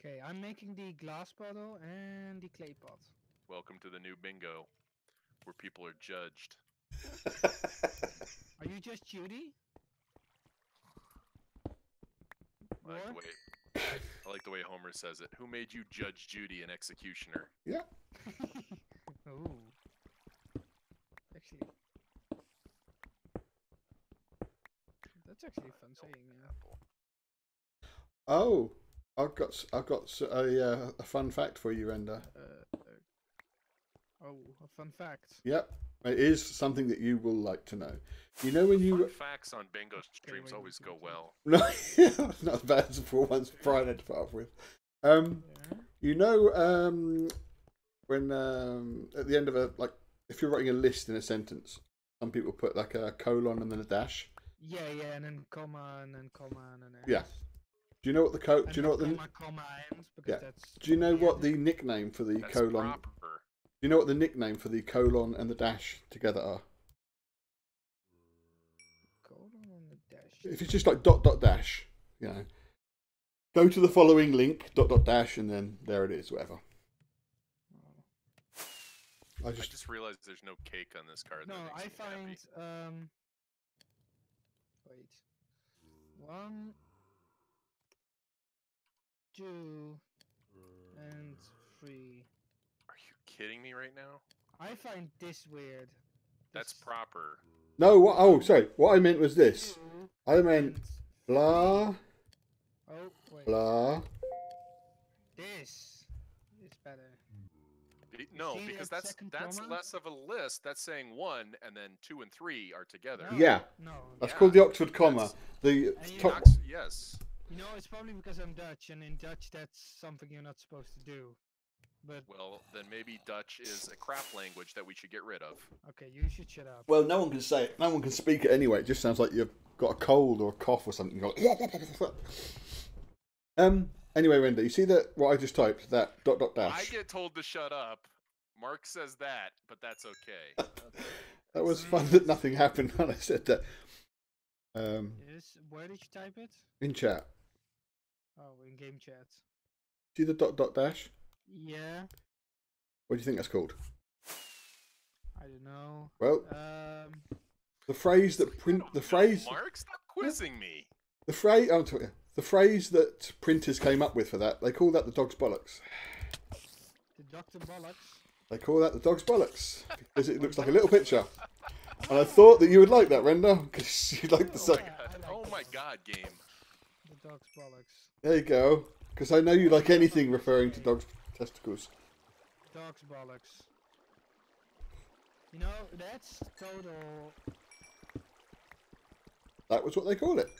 Okay, I'm making the glass bottle and the clay pot. Welcome to the new bingo, where people are judged. Are you just Judy? I like the way Homer says it. Who made you Judge Judy and Executioner? Yeah. Ooh. Actually, that's actually fun saying. Apple. Oh, I've got a fun fact for you, Ender. Oh, a fun fact. Yep, it is something that you will like to know. You know when you Fun facts on bingo streams wait, always go well. no, not as bad as the ones Brian had to put up with. Yeah. You know when at the end of if you're writing a list in a sentence, some people put like a colon and then a dash. Yeah, and then comma and then comma and then. Yeah. Do you know what the do you know what the comma ends because yeah? that's. Do you know the what end. the nickname for the That's colon? proper. Do you know what the nickname for the colon and the dash together are? Colon and the dash. If it's just like dot dot dash, you know, go to the following link dot dot dash and then there it is, whatever. I just realized there's no cake on this card. No, that I makes me find happy. wait. 1, 2, and 3. Are you kidding me right now? I find this weird. That's This proper. No, what? Oh, sorry. What I meant was this. 2 I meant and blah 3. Oh, wait. blah. This is better. No, see because that that's second that's comma? less of a list. That's saying 1 and then 2 and 3 are together. No, Yeah. No. That's Yeah, called the Oxford comma. that's- The And you top. Yes. You know, it's probably because I'm Dutch, and in Dutch, that's something you're not supposed to do. But Well, then maybe Dutch is a crap language that we should get rid of. okay, you should shut up. Well, no one can say it. No one can speak it anyway. It just sounds like you've got a cold or a cough or something. You're like, Anyway, Renda, you see that what I just typed? That dot dot I dash. get told to shut up. Mark says that, but that's okay. That was fun that nothing happened when I said that. Yes. Where did you type it? In chat. Oh, in game chat. See the dot dot dash? Yeah. What do you think that's called? I don't know. Well, the phrase that the phrase Mark, stop quizzing me. the phrase the phrase that printers came up with for that, they call that the dog's bollocks. The Dr. Bollocks. They call that the dog's bollocks because it looks like a little picture. And I thought that you would like that, Renda, because you like the Oh my sight. god! Oh my god! Game. The dog's bollocks. There you go. Because I know you like anything referring to dogs' testicles. Dog's bollocks. You know, that's total. That was what they call it.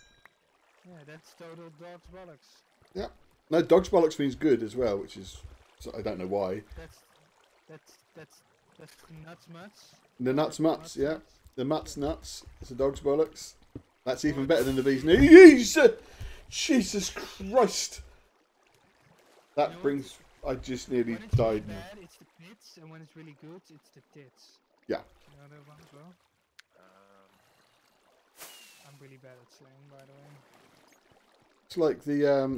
Yeah, that's total dog's bollocks. Yeah. No, dog's bollocks means good as well, which is I don't know why. That's nuts mutts. The nuts mutts, yeah. Nuts. The mutts nuts. It's the dog's bollocks. That's even better than the bee's knees. Jesus Christ. That You know brings. I just nearly When it's really died now. bad, it's the pits, and when it's really good, it's the tits. Yeah. You know that one as well? I'm really bad at slang, by the way. It's like the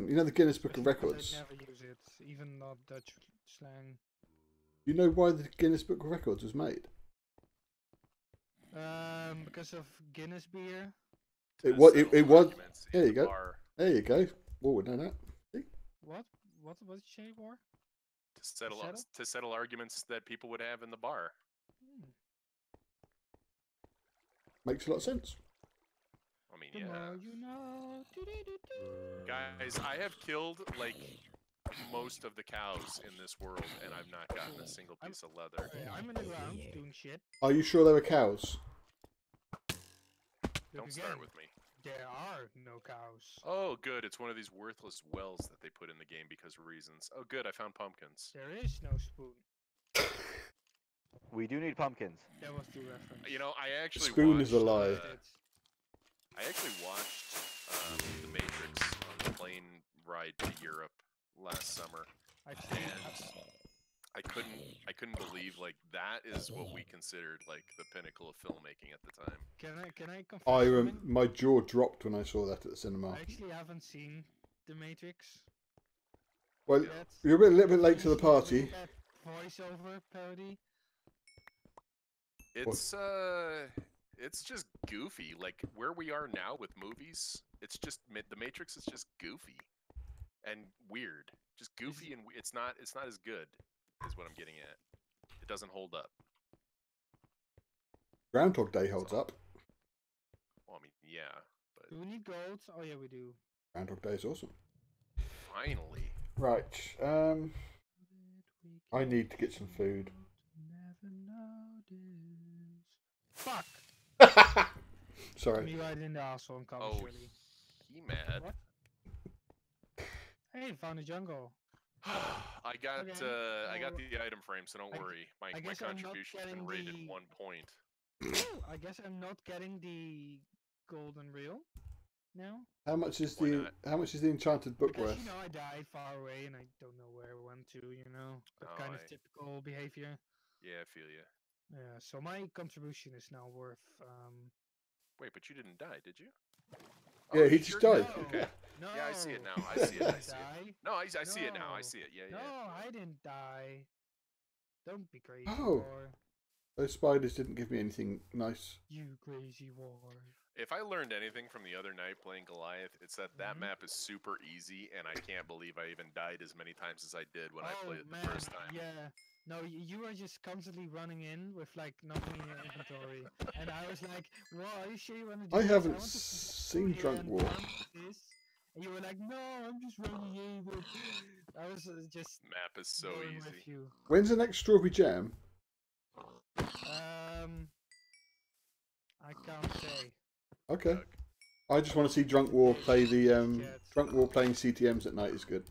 you know the Guinness Book of Especially Records. because I never use it, even not Dutch slang. You know why the Guinness Book of Records was made? Because of Guinness beer. It was. Settle It was. arguments in There you the go. bar. There you go. Well, would know that. See? What did you say, War? To settle? to settle arguments that people would have in the bar. Makes a lot of sense. I mean, The yeah. more you know. Do-do-do-do. Guys, I have killed like most of the cows in this world, and I've not gotten a single piece of leather. Okay, I'm in the ground doing shit. Are you sure they were cows? Look Don't start again, with me. there are no cows. Oh, good. It's one of these worthless wells that they put in the game because of reasons. Oh, good. I found pumpkins. There is no spoon. We do need pumpkins. That was the reference. You know, I actually spoon watched, is a lie. I actually watched The Matrix on the plane ride to Europe last summer, Actually, and I couldn't believe like that is what we considered like the pinnacle of filmmaking at the time. Can I confess something? My jaw dropped when I saw that at the cinema. I actually haven't seen The Matrix. Well, yet. you're a little bit late to the Have you seen party. that voiceover parody? It's just goofy. Like where we are now with movies, it's just The Matrix is just goofy and weird. Just goofy and it's not as good is what I'm getting at. It doesn't hold up. Groundhog Day holds up. Well, I mean, yeah, but Do we need gold? Oh yeah, we do. Groundhog Day is awesome. finally. Right. I need to get some food. Fuck! Sorry. Me right in the asshole and come, Oh, surely. he mad. What? Hey, found a jungle. I got Okay. I got Well, the item frame, so don't worry. My I guess I'm not contribution's been getting rated the- 1 point. I guess I'm not getting the golden reel now. How much is Why the not? enchanted book Because, worth? I died far away and I don't know where I went to, That Oh, kind of I- typical behavior. Yeah, I feel you. Yeah, so my contribution is now worth, Wait, but you didn't die, did you? Yeah, he you just sure died. did? Okay. No. Yeah, I see it now. I see it. I see it. Die? No, I see it now. I No. see it. Yeah, No, yeah. I didn't die. Don't be crazy, Oh. war. Those spiders didn't give me anything nice. You crazy war. If I learned anything from the other night playing Goliath, it's that that Mhm. map is super easy, and I can't believe I even died as many times as I did when I played it the first time. Yeah. No, you were just constantly running in with like nothing in your inventory, and I was like, "Well, are you sure you want to do I this? haven't want to seen go here Drunk and War. farm this." And you were like, "No, I'm just running in." I was just Map is so going easy. with you. When's the next strawberry jam? I can't say. Okay. Doug. I just want to see Drunk War play the Jet. Drunk War playing CTMs at night is good.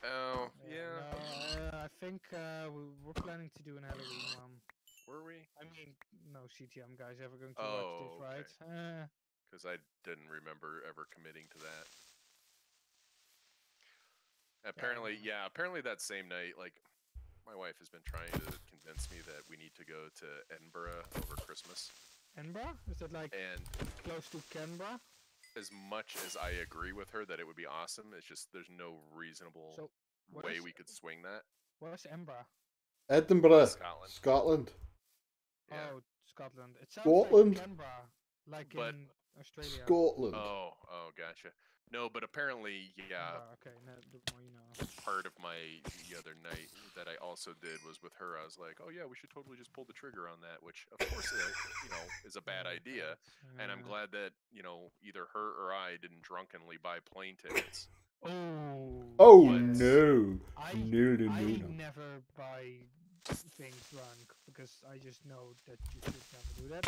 Oh, yeah. No, I think we're planning to do an Halloween one. Were we? I mean, no CTM guys ever going to Oh, watch this, right? Because I didn't remember ever committing to that. Apparently, yeah. Apparently that same night, like, my wife has been trying to convince me that we need to go to Edinburgh over Christmas. Edinburgh? Is that like And close to Canberra? as much as I agree with her that it would be awesome, it's just there's no reasonable So, what way is- we could swing that. Where's Edinburgh? Edinburgh, Scotland. Scotland. Yeah. Oh, Scotland. It sounds Scotland? like Canberra, like But- in Australia. Scotland. Oh, gotcha. No, but apparently, yeah, Canberra, okay, no, the more you know. part of the other night that I also did was with her. I was like, oh yeah, we should totally just pull the trigger on that, which of course, is a bad idea. And I'm glad that, either her or I didn't drunkenly buy plane tickets. Oh But- no. I No. never buy things drunk because I just know that you should never do that.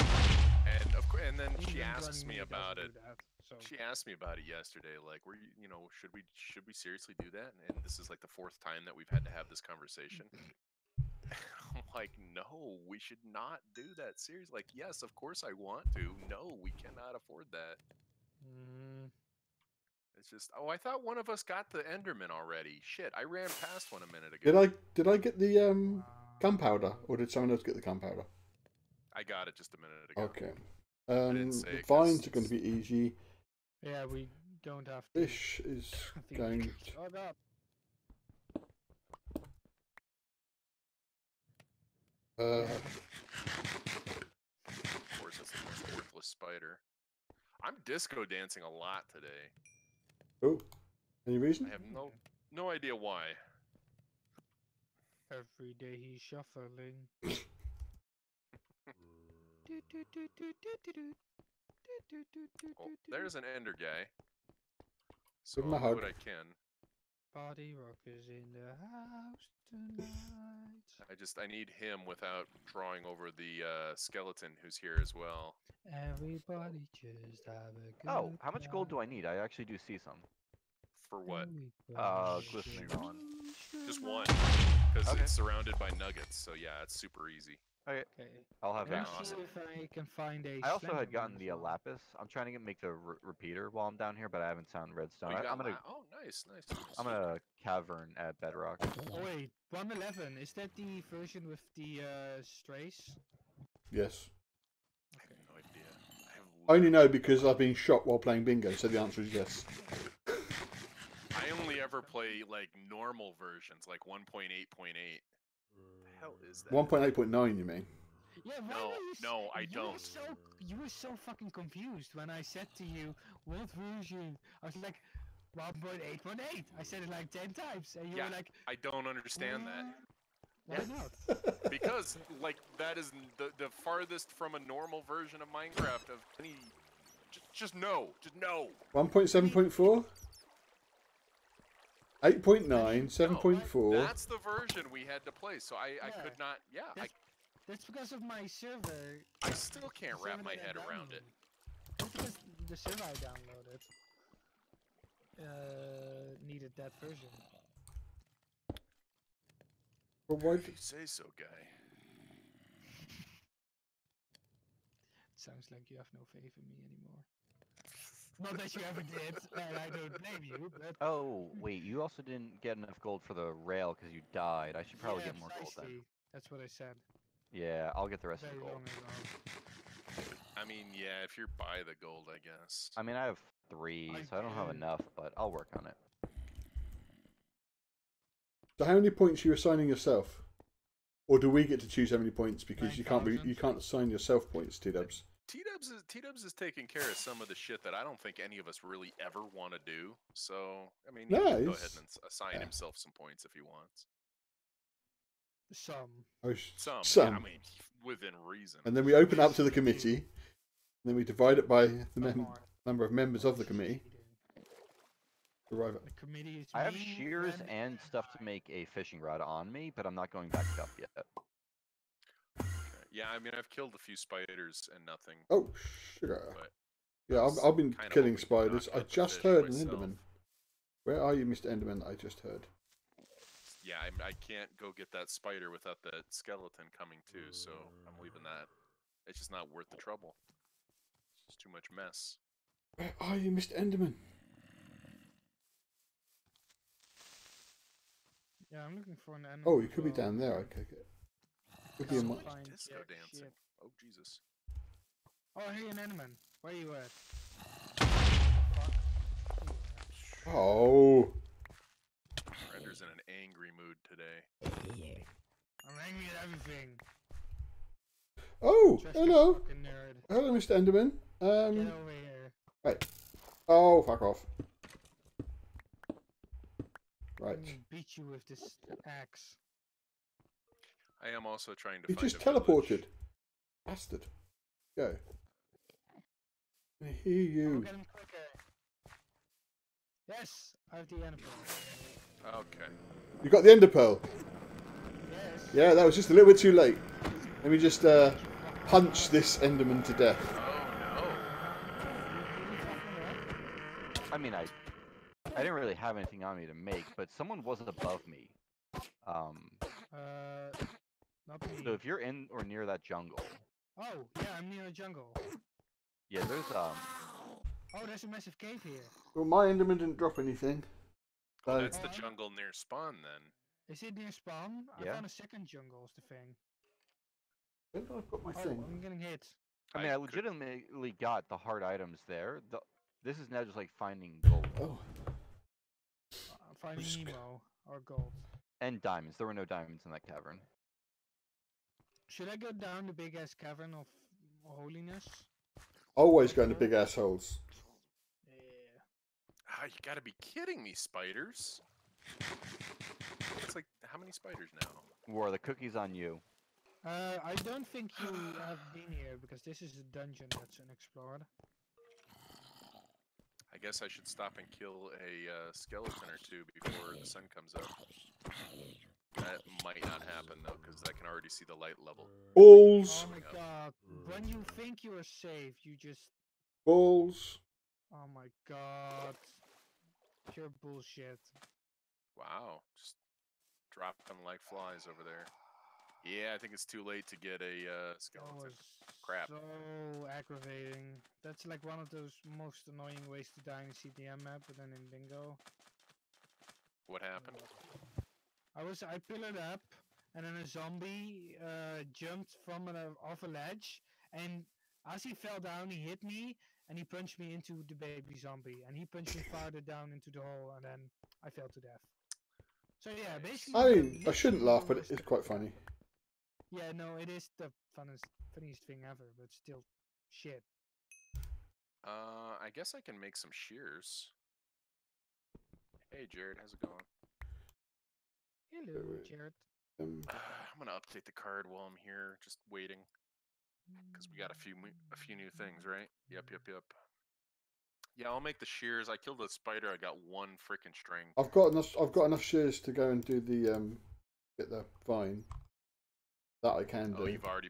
And then she Even asks running me doesn't about do it. that, so. She asked me about it yesterday. Like, should we seriously do that? And this is like the 4th time that we've had to have this conversation. I'm like, no, we should not do that. Seriously, like, yes, of course I want to. No, we cannot afford that. Mm, It's just, oh, I thought one of us got the Enderman already. Shit, I ran past one a minute ago. Did I get the wow. gunpowder, or did someone else get the gunpowder? I got it just a minute ago. Okay. didn't say The it 'cause vines are going to be easy. Yeah, we don't have to. Fish is think- going. Shut up. Uh, Of course, it's the most worthless spider. I'm disco dancing a lot today. oh, any reason? I have no idea why. Every day he's shuffling. Oh, there's an ender guy. So Give him a I'll do hug. what I can. Party rockers in the house tonight. I need him without drawing over the skeleton who's here as well. Everybody just have a good Oh, how much gold do I need? I actually do see some. For what? Glistening on. Just one, because Okay. it's surrounded by nuggets. So yeah, it's super easy. Okay, Okay. I'll have Let me that. see if I can find a. I also had Slenderman gotten as the well. lapis. I'm trying to make the repeater while I'm down here, but I haven't found redstone. Oh, you got I'm gonna oh, nice. I'm gonna cavern at bedrock. Oh wait, 111. Is that the version with the strays? Yes. I have no idea. I only know because I've been shot while playing bingo, so the answer is yes. I only ever play like normal versions, like 1.8.8. The hell is that? 1.8.9, you mean? Yeah, why No, were you no, I you don't. Were you were so fucking confused when I said to you, what version? I was like, 1.8.8. I said it like 10 times, and you Yeah, were like, I don't understand that. why not? Because like that is the farthest from a normal version of Minecraft of any. Just no, just no. 1.7.4? 8.9, No, 7.4. that's the version we had to play. So I Yeah, could not. Yeah, That's because of my server. I still can't the wrap server my that I head around it. downloaded. That's because the server I downloaded needed that version. But why? If you say so, guy. Sounds like you have no faith in me anymore. Not that you ever did, and I don't blame you, but... Oh, wait, you also didn't get enough gold for the rail because you died. I should probably yeah, get more gold then. precisely. That's what I said. Yeah, I'll get the rest of Very the gold. long ago. I mean, yeah, if you're by the gold, I guess. I mean, I have 3, so I don't have do. enough, but I'll work on it. So how many points are you assigning yourself? Or do we get to choose how many points because you 9,000. can't assign yourself points, T-Dubs? T-Dubs is taking care of some of the shit that I don't think any of us really ever want to do. So I mean, No, he can go he's- ahead and assign himself some points if he wants. Some. Some. Yeah, I mean, within reason. And then we open up to the committee. And then we divide it by the number of members of the committee. Arrive at. The committee is I have me, shears Ben, and stuff to make a fishing rod on me, but I'm not going back up yet. Okay. Yeah, I mean, I've killed a few spiders and nothing. Oh, sugar. But Yeah, that's I've been kind of killing hoping to knock spiders. I out the just fish heard an myself. Enderman. Where are you, Mr. Enderman? I just heard. Yeah, I can't go get that spider without that skeleton coming too, so I'm leaving that. It's just not worth the trouble. It's just too much mess. Where are you, Mr. Enderman? Yeah, I'm looking for an animal. Oh, you could be down there. Okay, good. Could be in my... Find Disco jack dancing. shit. Oh, Jesus. Oh, hey, an animal. Where you at? Oh. Render's in an angry mood today. I'm angry at everything. Oh, Just a hello. fucking nerd. Hello, Mr. Enderman. Get over here. Right. Oh, fuck off. Right. I'm gonna beat you with this axe. I am also trying to He find just a village. teleported. Bastard. Go. I hear I'll you. get him quicker. Yes, I have the ender pearl. Okay. You got the ender pearl. Yes. Yeah, that was just a little bit too late. Let me just punch this enderman to death. Oh, I mean, I didn't really have anything on me to make, but someone was above me. Not me. So if you're in or near that jungle, Oh, yeah, I'm near a jungle. yeah, there's Oh, there's a massive cave here. Well, my enderman didn't drop anything. no. So, That's the jungle near spawn then. Is it near spawn? Yeah. I found a second jungle, is the thing. where did I put my Oh, thing? I'm getting hit. I mean, I I could- legitimately got the hard items there. This is now just like finding gold Oh, Finding Just- Nemo or gold. and diamonds. There were no diamonds in that cavern. Should I go down the big ass cavern of holiness? always going to big assholes. Yeah. Ah, you gotta be kidding me, spiders. It's like, how many spiders now? War, the cookies on you. I don't think you have been here because this is a dungeon that's unexplored. I guess I should stop and kill a skeleton or two before the sun comes up. That might not happen though, because I can already see the light level. Balls. Oh my god. When you think you are safe, you just... Balls. Oh my god. Pure bullshit. Wow, just dropping like flies over there. Yeah, I think it's too late to get a That skeleton. was Crap. so aggravating. That's like one of those most annoying ways to die in a CTM map, but then in bingo. What happened? I pillared up, and then a zombie jumped from off a ledge, and as he fell down, he hit me, and he punched me into the baby zombie, and he punched me farther down into the hole, and then I fell to death. So yeah, basically. I mean, I shouldn't laugh, but it's quite funny. Yeah, no, it is the funniest thing ever, but still, shit. I guess I can make some shears. Hey, Jared, how's it going? Hello, Jared. I'm gonna update the card while I'm here, just waiting, because we got a few new things, right? Yep. Yeah, I'll make the shears. I killed a spider. I got one freaking string. I've got enough shears to go and do the get the vine. That I can do. Oh, you've already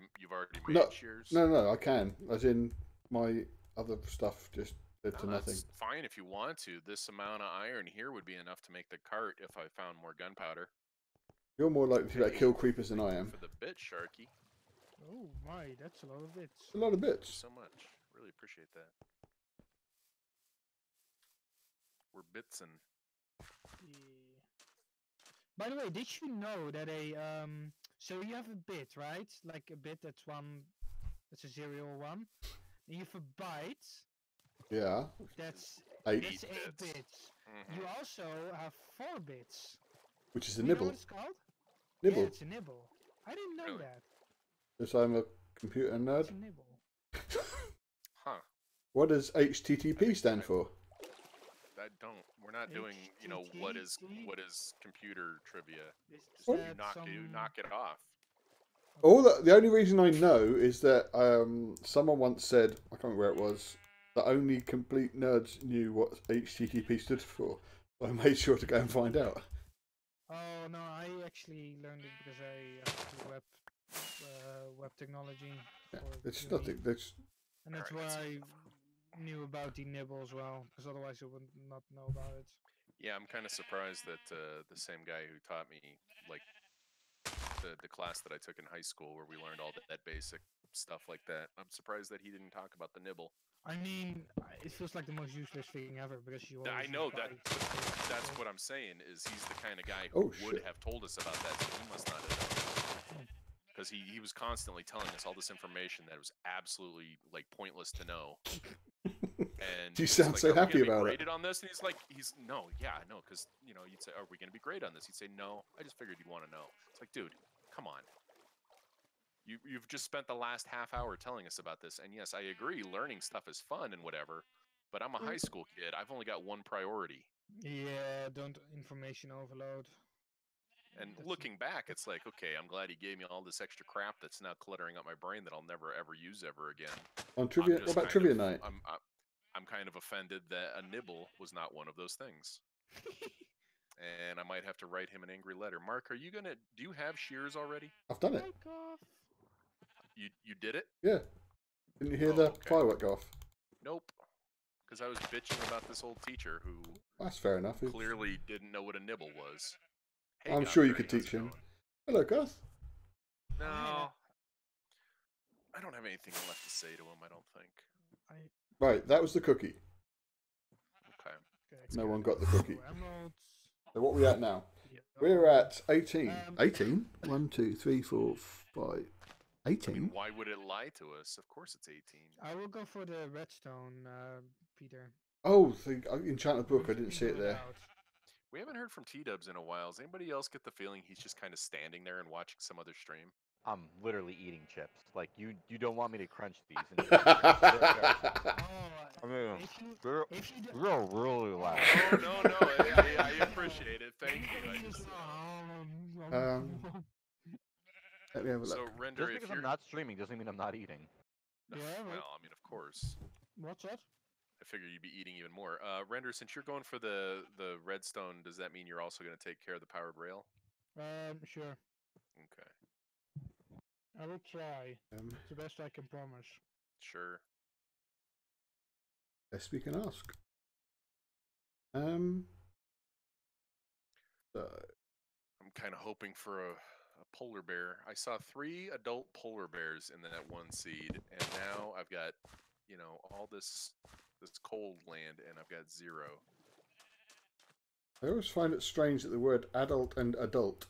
made shears? No, I can. As in my other stuff just did to nothing. That's fine if you want to. This amount of iron here would be enough to make the cart if I found more gunpowder. You're more likely to kill creepers than I am. For the bit, Sharky. Oh my, that's a lot of bits. A lot of bits. Thank you so much. Really appreciate that. We're bitsin'. Yeah. By the way, did you know that so you have a bit, right? Like a bit that's a 0 or 1. And you have a byte. Yeah. That's 8. That's 8 bits. You also have 4 bits. Which is a You nibble. know what it's called? Nibble. Yeah, it's a nibble. I didn't know that. Because I'm a computer nerd. It's a nibble. Huh. What does HTTP stand for? We're not doing, what is computer trivia. Just What? knock it off. The only reason I know is that someone once said, I can't remember where it was, that only complete nerds knew what HTTP stood for. So I made sure to go and find out. Oh no, I actually learned it because I have to web technology. Yeah, for it's uni. nothing. And that's why I knew about the nibble as well, because otherwise I would not know about it. Yeah, I'm kind of surprised that the same guy who taught me, like, the class that I took in high school where we learned all that basic stuff like that, I'm surprised that he didn't talk about the nibble. I mean, it feels like the most useless thing ever because you. I know that's what I'm saying. Is he's the kind of guy who would have told us about that, so he must not have known. Because he was constantly telling us all this information that was absolutely like pointless to know. And you sound so happy about it. Graded on this, and he's no, yeah, no, because you'd say, "Are we going to be graded on this?" He'd say, "No, I just figured you'd want to know." It's like, dude, come on. You've just spent the last half hour telling us about this, and yes, I agree, learning stuff is fun and whatever, but I'm a high school kid. I've only got one priority. Yeah, don't information overload. And looking back, it's like, okay, I'm glad he gave me all this extra crap that's now cluttering up my brain that I'll never ever use ever again. On trivia, what about trivia night? I'm kind of offended that a nibble was not one of those things. And I might have to write him an angry letter. Mark, do you have shears already? I've done it. You did it? Yeah. Didn't you hear the firework go off? Nope. Because I was bitching about this old teacher who That's fair enough. clearly didn't know what a nibble was. Hey, I'm sure you could teach him. Hello, Gus. No. I don't have anything left to say to him, I don't think. Right, that was the cookie. Okay. No one got the cookie. Emeralds. So what are we at now? We're at 18. 18? 1, 2, 3, 4, 5. 18? I mean, why would it lie to us? Of course it's 18. I will go for the redstone, Peter. Oh, the enchanted book. I didn't see it there. We haven't heard from T-Dubs in a while. Does anybody else get the feeling he's just kind of standing there and watching some other stream? I'm literally eating chips. Like, you don't want me to crunch these. And they're really loud. Oh, no. I appreciate it. Thank you. Let me have a look. So, Render, just because I'm not streaming doesn't mean I'm not eating. Yeah, well, I mean, of course. What's that? I figure you'd be eating even more. Render, since you're going for the redstone, does that mean you're also going to take care of the powered rail? Sure. Okay. I will try. It's the best I can promise. Sure. Yes, we can ask. So I'm kind of hoping for a polar bear. I saw 3 adult polar bears in that one seed, and now I've got, you know, all this cold land, and I've got 0. I always find it strange that the word adult and adult,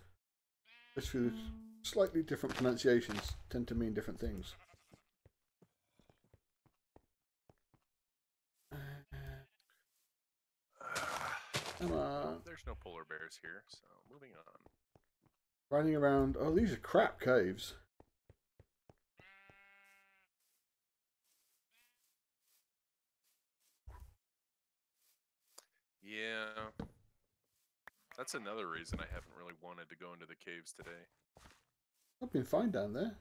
especially with slightly different pronunciations, tend to mean different things. Come on. There's no polar bears here, so moving on. Running around. Oh, these are crap caves. Yeah. That's another reason I haven't really wanted to go into the caves today. I've been fine down there.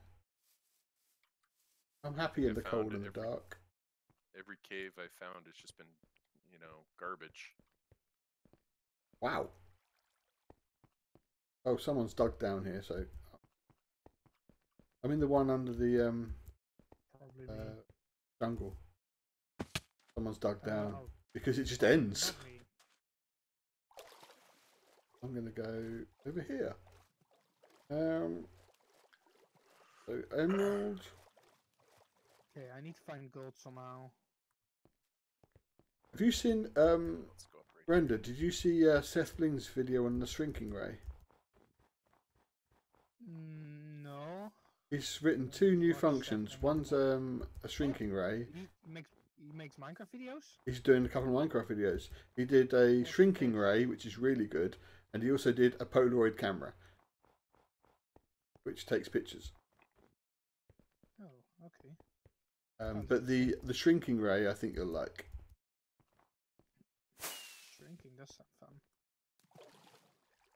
I'm happy in the cold and the dark. Every cave I found has just been, you know, garbage. Wow. Oh, someone's dug down here, so I'm in the one under the jungle. Someone's dug down because it just ends. I'm gonna go over here. So emerald. Okay, I need to find gold somehow. Have you seen Let's go up right Brenda? Did you see Seth Bling's video on the shrinking ray? No. He's written 2 new What is functions. that? One's a shrinking ray. He makes Minecraft videos? He's doing a couple of Minecraft videos. He did a shrinking ray, which is really good, and he also did a Polaroid camera, which takes pictures. Oh, okay. But the shrinking ray, I think you'll like. Shrinking does sound fun.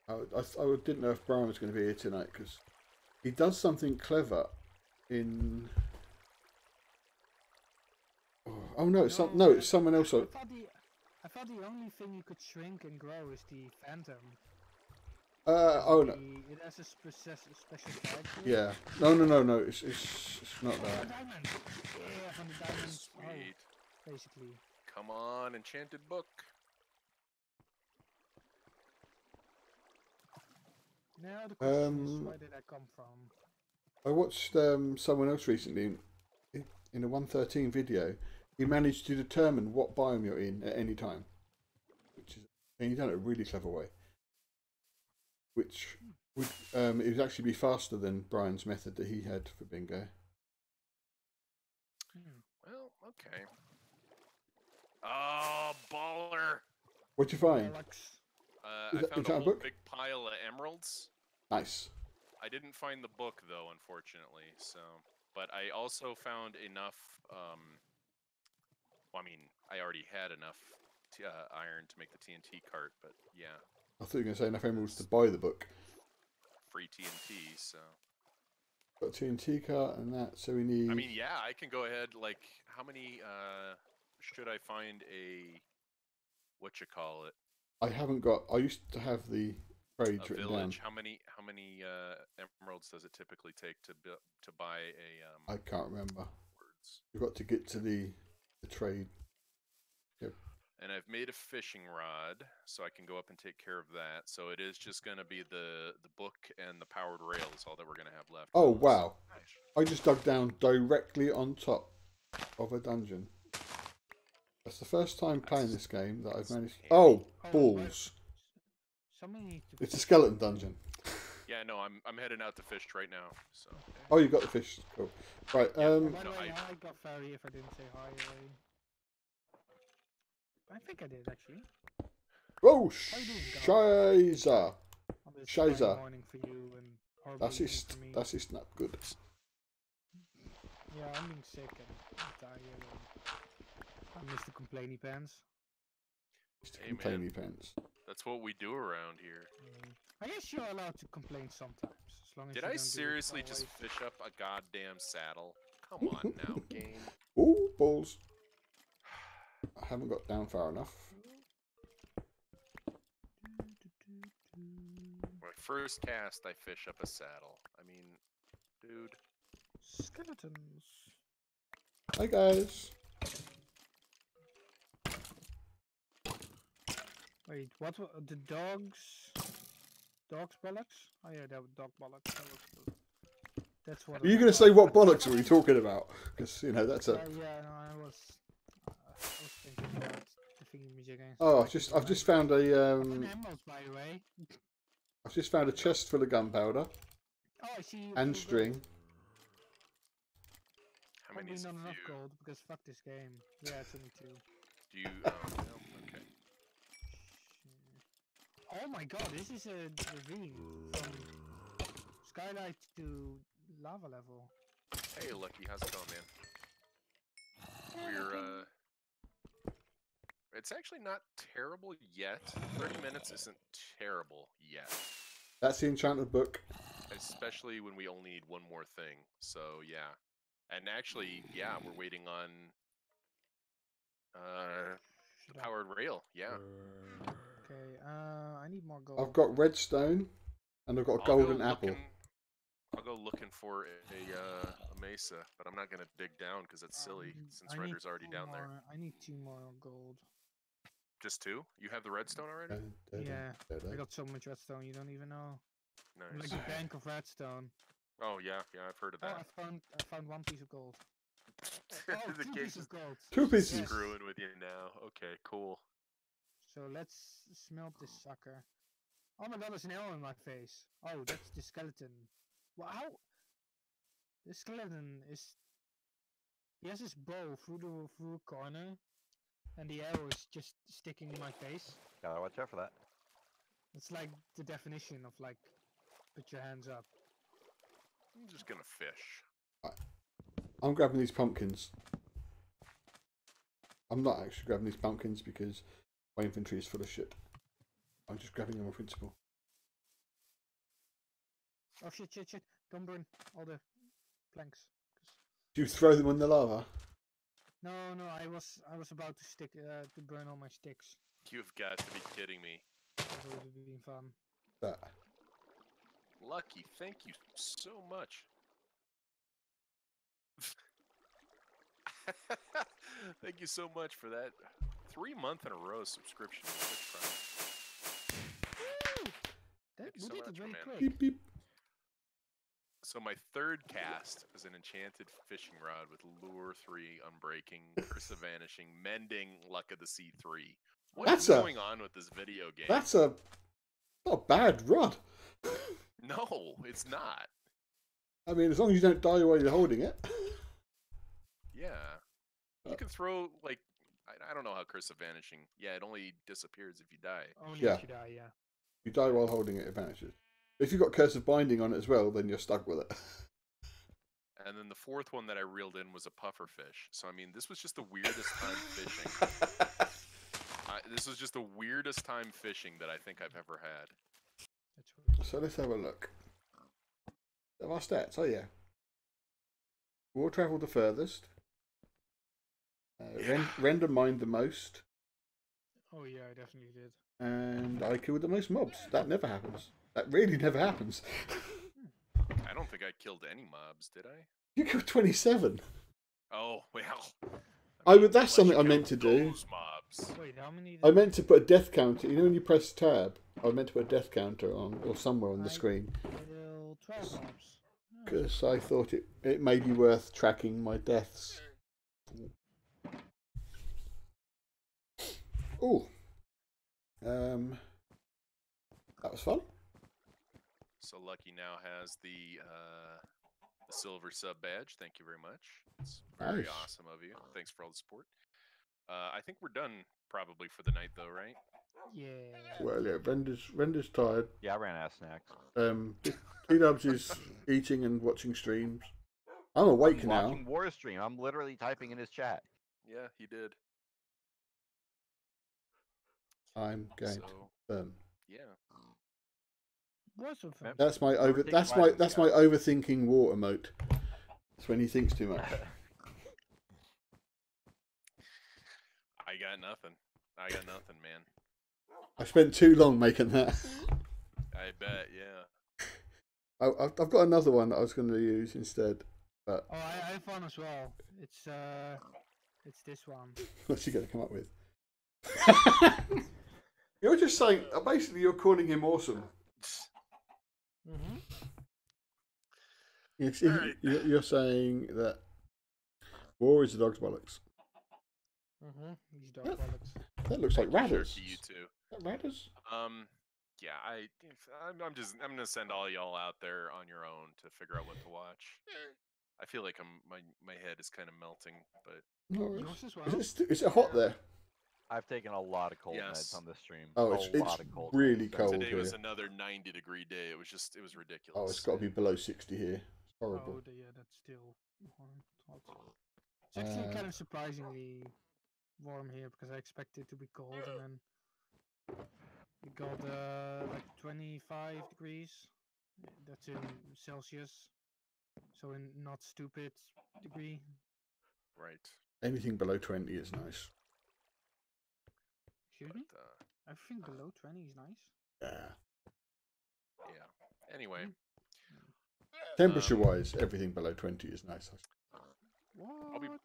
I didn't know if Brian was going to be here tonight because he does something clever in. Oh no, it's it's someone else. I thought the only thing you could shrink and grow is the Phantom. Oh no. It has a special character. Yeah. No. It's not Oh, that. diamond. Yeah, from the diamond. Sweet. Oh, basically. Come on, enchanted book. Now the question is, where did I come from? I watched someone else recently in a 113 video. He managed to determine what biome you're in at any time, and he done it a really clever way. Which would it would actually be faster than Brian's method that he had for bingo. Well, okay. Oh, baller! What'd you find? I found a whole big pile of emeralds. Nice. I didn't find the book though, unfortunately. So, but I also found enough. Well, I mean, I already had enough iron to make the TNT cart, but yeah. I thought you were going to say enough emeralds to buy the book. Free TNT, so. Got a TNT cart and that, so we need. I mean, yeah, I can go ahead. Like, how many? Should I find a? What you call it? I haven't got. I used to have the trade written village. down. How many emeralds does it typically take to buy a? I can't remember. Words. You've got to get to the trade. Yep. And I've made a fishing rod, so I can go up and take care of that. So it is just going to be the book and the powered rail is all that we're going to have left. Oh wow! I just dug down directly on top of a dungeon. That's the first time playing this game that I've managed. Oh, balls! It's a skeleton dungeon. Yeah, no, I'm heading out to fish right now. So. Oh, you got the fish. Cool. Right. By the way, I got fairy if I didn't say hi already. I think I did actually. Oh, Shiza! Shiza! Das ist not good. Yeah, I'm being sick and I'm tired. I miss the complainy pants. Hey, complainy pants. That's what we do around here. I guess you're allowed to complain sometimes, as long as Did you I don't seriously just fish up a goddamn saddle? Come on now, game. Ooh, balls. I haven't got down far enough. My first cast, I fish up a saddle. I mean, dude. Skeletons. Hi guys. Wait, what? The dogs? Dog's bollocks? Oh yeah, that was dog bollocks. That was good. That's what. Are you going to say what bollocks are we talking about? Because you know that's a. Yeah, no, I was thinking about the thingy music again. Oh, I've just found a Emeralds, by the way. I've just found a chest full of gunpowder Oh, I see. You and full string. gold. How many Probably is not a enough few? gold because fuck this game. Yeah, it's only 2. Do you? No, okay. Oh my god, this is a ravine from skylight to lava level. Hey, Lucky, how's it going, man? We're It's actually not terrible yet. 30 minutes isn't terrible yet. That's the enchanted book. Especially when we only need one more thing. So yeah. And actually, yeah, we're waiting on the powered rail. Yeah. Okay, I need more gold. I've got redstone, and I've got a golden apple. I'll go looking for a mesa, but I'm not gonna dig down because it's silly since Render's already down there. I need 2 more gold. Just 2? You have the redstone already? Yeah, I got so much redstone you don't even know. I'm Nice. like a bank of redstone. Oh yeah, I've heard of Oh, that. I found 1 piece of gold. Oh, The 2 game's pieces of gold. 2 pieces. Yes. screwing with you now. Okay, cool. So let's smelt this sucker. Oh my god, there's an arrow in my face. Oh, that's the skeleton. Wow. The skeleton is. He has his bow through a corner, and the arrow is just sticking in my face. Gotta watch out for that. It's like the definition of like, put your hands up. I'm just gonna fish. I'm grabbing these pumpkins. I'm not actually grabbing these pumpkins because my inventory is full of shit. I'm just grabbing them on principle. Oh shit! Don't burn all the planks. Do you throw them in the lava? No, I was about to to burn all my sticks. You've got to be kidding me. That would have been fun. That. Lucky, thank you so much. Thank you so much for that 3-month in a row subscription. Woo! Thank you We so did much, it really man. quick. Beep beep. So my third cast is an enchanted fishing rod with lure 3, unbreaking, curse of vanishing, mending, luck of the sea 3. What's going on with this video game? That's not a bad rod. No, it's not. I mean, as long as you don't die while you're holding it. Yeah. You can throw, like, I don't know how curse of vanishing. Yeah, it only disappears if you die. Only Yeah. if you die, yeah. You die while holding it, it vanishes. If you've got curse of binding on it as well, then you're stuck with it. And then the 4th one that I reeled in was a puffer fish. So, I mean, this was just the weirdest time fishing. This was just the weirdest time fishing that I think I've ever had. That's weird. So let's have a look. Our stats, oh yeah. War travel the furthest. Render mined the most. Oh yeah, I definitely did. And I killed the most mobs. That never happens. That really never happens. I don't think I killed any mobs, did I? You killed 27. Oh, well. That's something I meant to do. Those mobs. Wait, how many? I meant to put a death counter. You know when you press tab? I meant to put a death counter on, or somewhere on the screen. Killed 12 mobs. Because I thought it may be worth tracking my deaths. Oh. That was fun. So Lucky now has the silver sub badge. Thank you very much. It's very Nice. awesome of you. Thanks for all the support. I think we're done probably for the night, though, right? Yeah. Well, yeah, Render's tired. Yeah, I ran out of snacks. T-Dubs is eating and watching streams. I'm awake now. Watching Warstream. I'm literally typing in his chat. Yeah, he did. I'm going So, to. yeah. What's the fun? That's my overthinking war emote. It's when he thinks too much. I got nothing. I got nothing, man. I spent too long making that. I bet, yeah. I've got another one that I was going to use instead. But Oh, I have one as well. It's this one. what's he going to come up with? You're just saying. Basically, you're calling him awesome. Mm-hmm. Alright. You're saying that war is the dog's bollocks. Mm-hmm. These dog Yep. bollocks. That looks like Thank you, Radders. Sharky, you too. Is that Radders? Yeah, I'm gonna send all y'all out there on your own to figure out what to watch. I feel like my head is kind of melting, but No worries. Yours as well. Is it hot Yeah. there? I've taken a lot of cold Yes. meds on this stream. Oh, a it's lot of cold really meds. cold today was here. another 90-degree day. It was ridiculous. Oh, it's got to be below 60 here. It's horrible. Oh, yeah, that's still hot. It's actually kind of surprisingly warm here because I expected it to be cold, and then it got like 25 degrees. That's in Celsius, so in not stupid degree. Right. Anything below 20 is nice. Excuse me? Everything below 20 is nice. Yeah. Yeah. Anyway. Temperature-wise, everything below 20 is nice. What?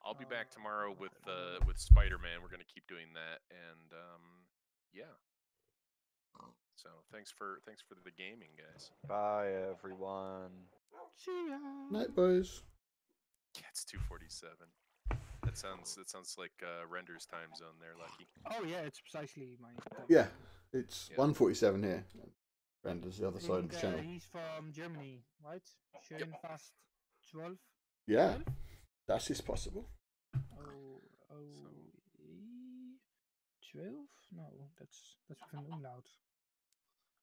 I'll be back tomorrow with Spider-Man. We're gonna keep doing that, and yeah. So thanks for the gaming, guys. Bye, everyone. See ya. Night, boys. Yeah, it's 2:47. That sounds like Render's time zone there, Lucky. Oh yeah, it's precisely my. Yeah, it's Yeah. 1:47 here. Render's the other side of the channel. He's from Germany, right? Schön fast 12. Yeah, that is possible. Oh, 12? No, that's with an umlaut.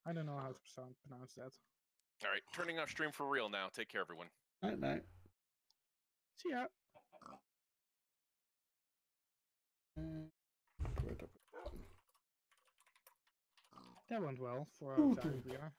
I don't know how to pronounce that. All right, turning off stream for real now. Take care, everyone. Night, night. See ya. Where'd I put that one? That went well for Oh, how tired dear. we are.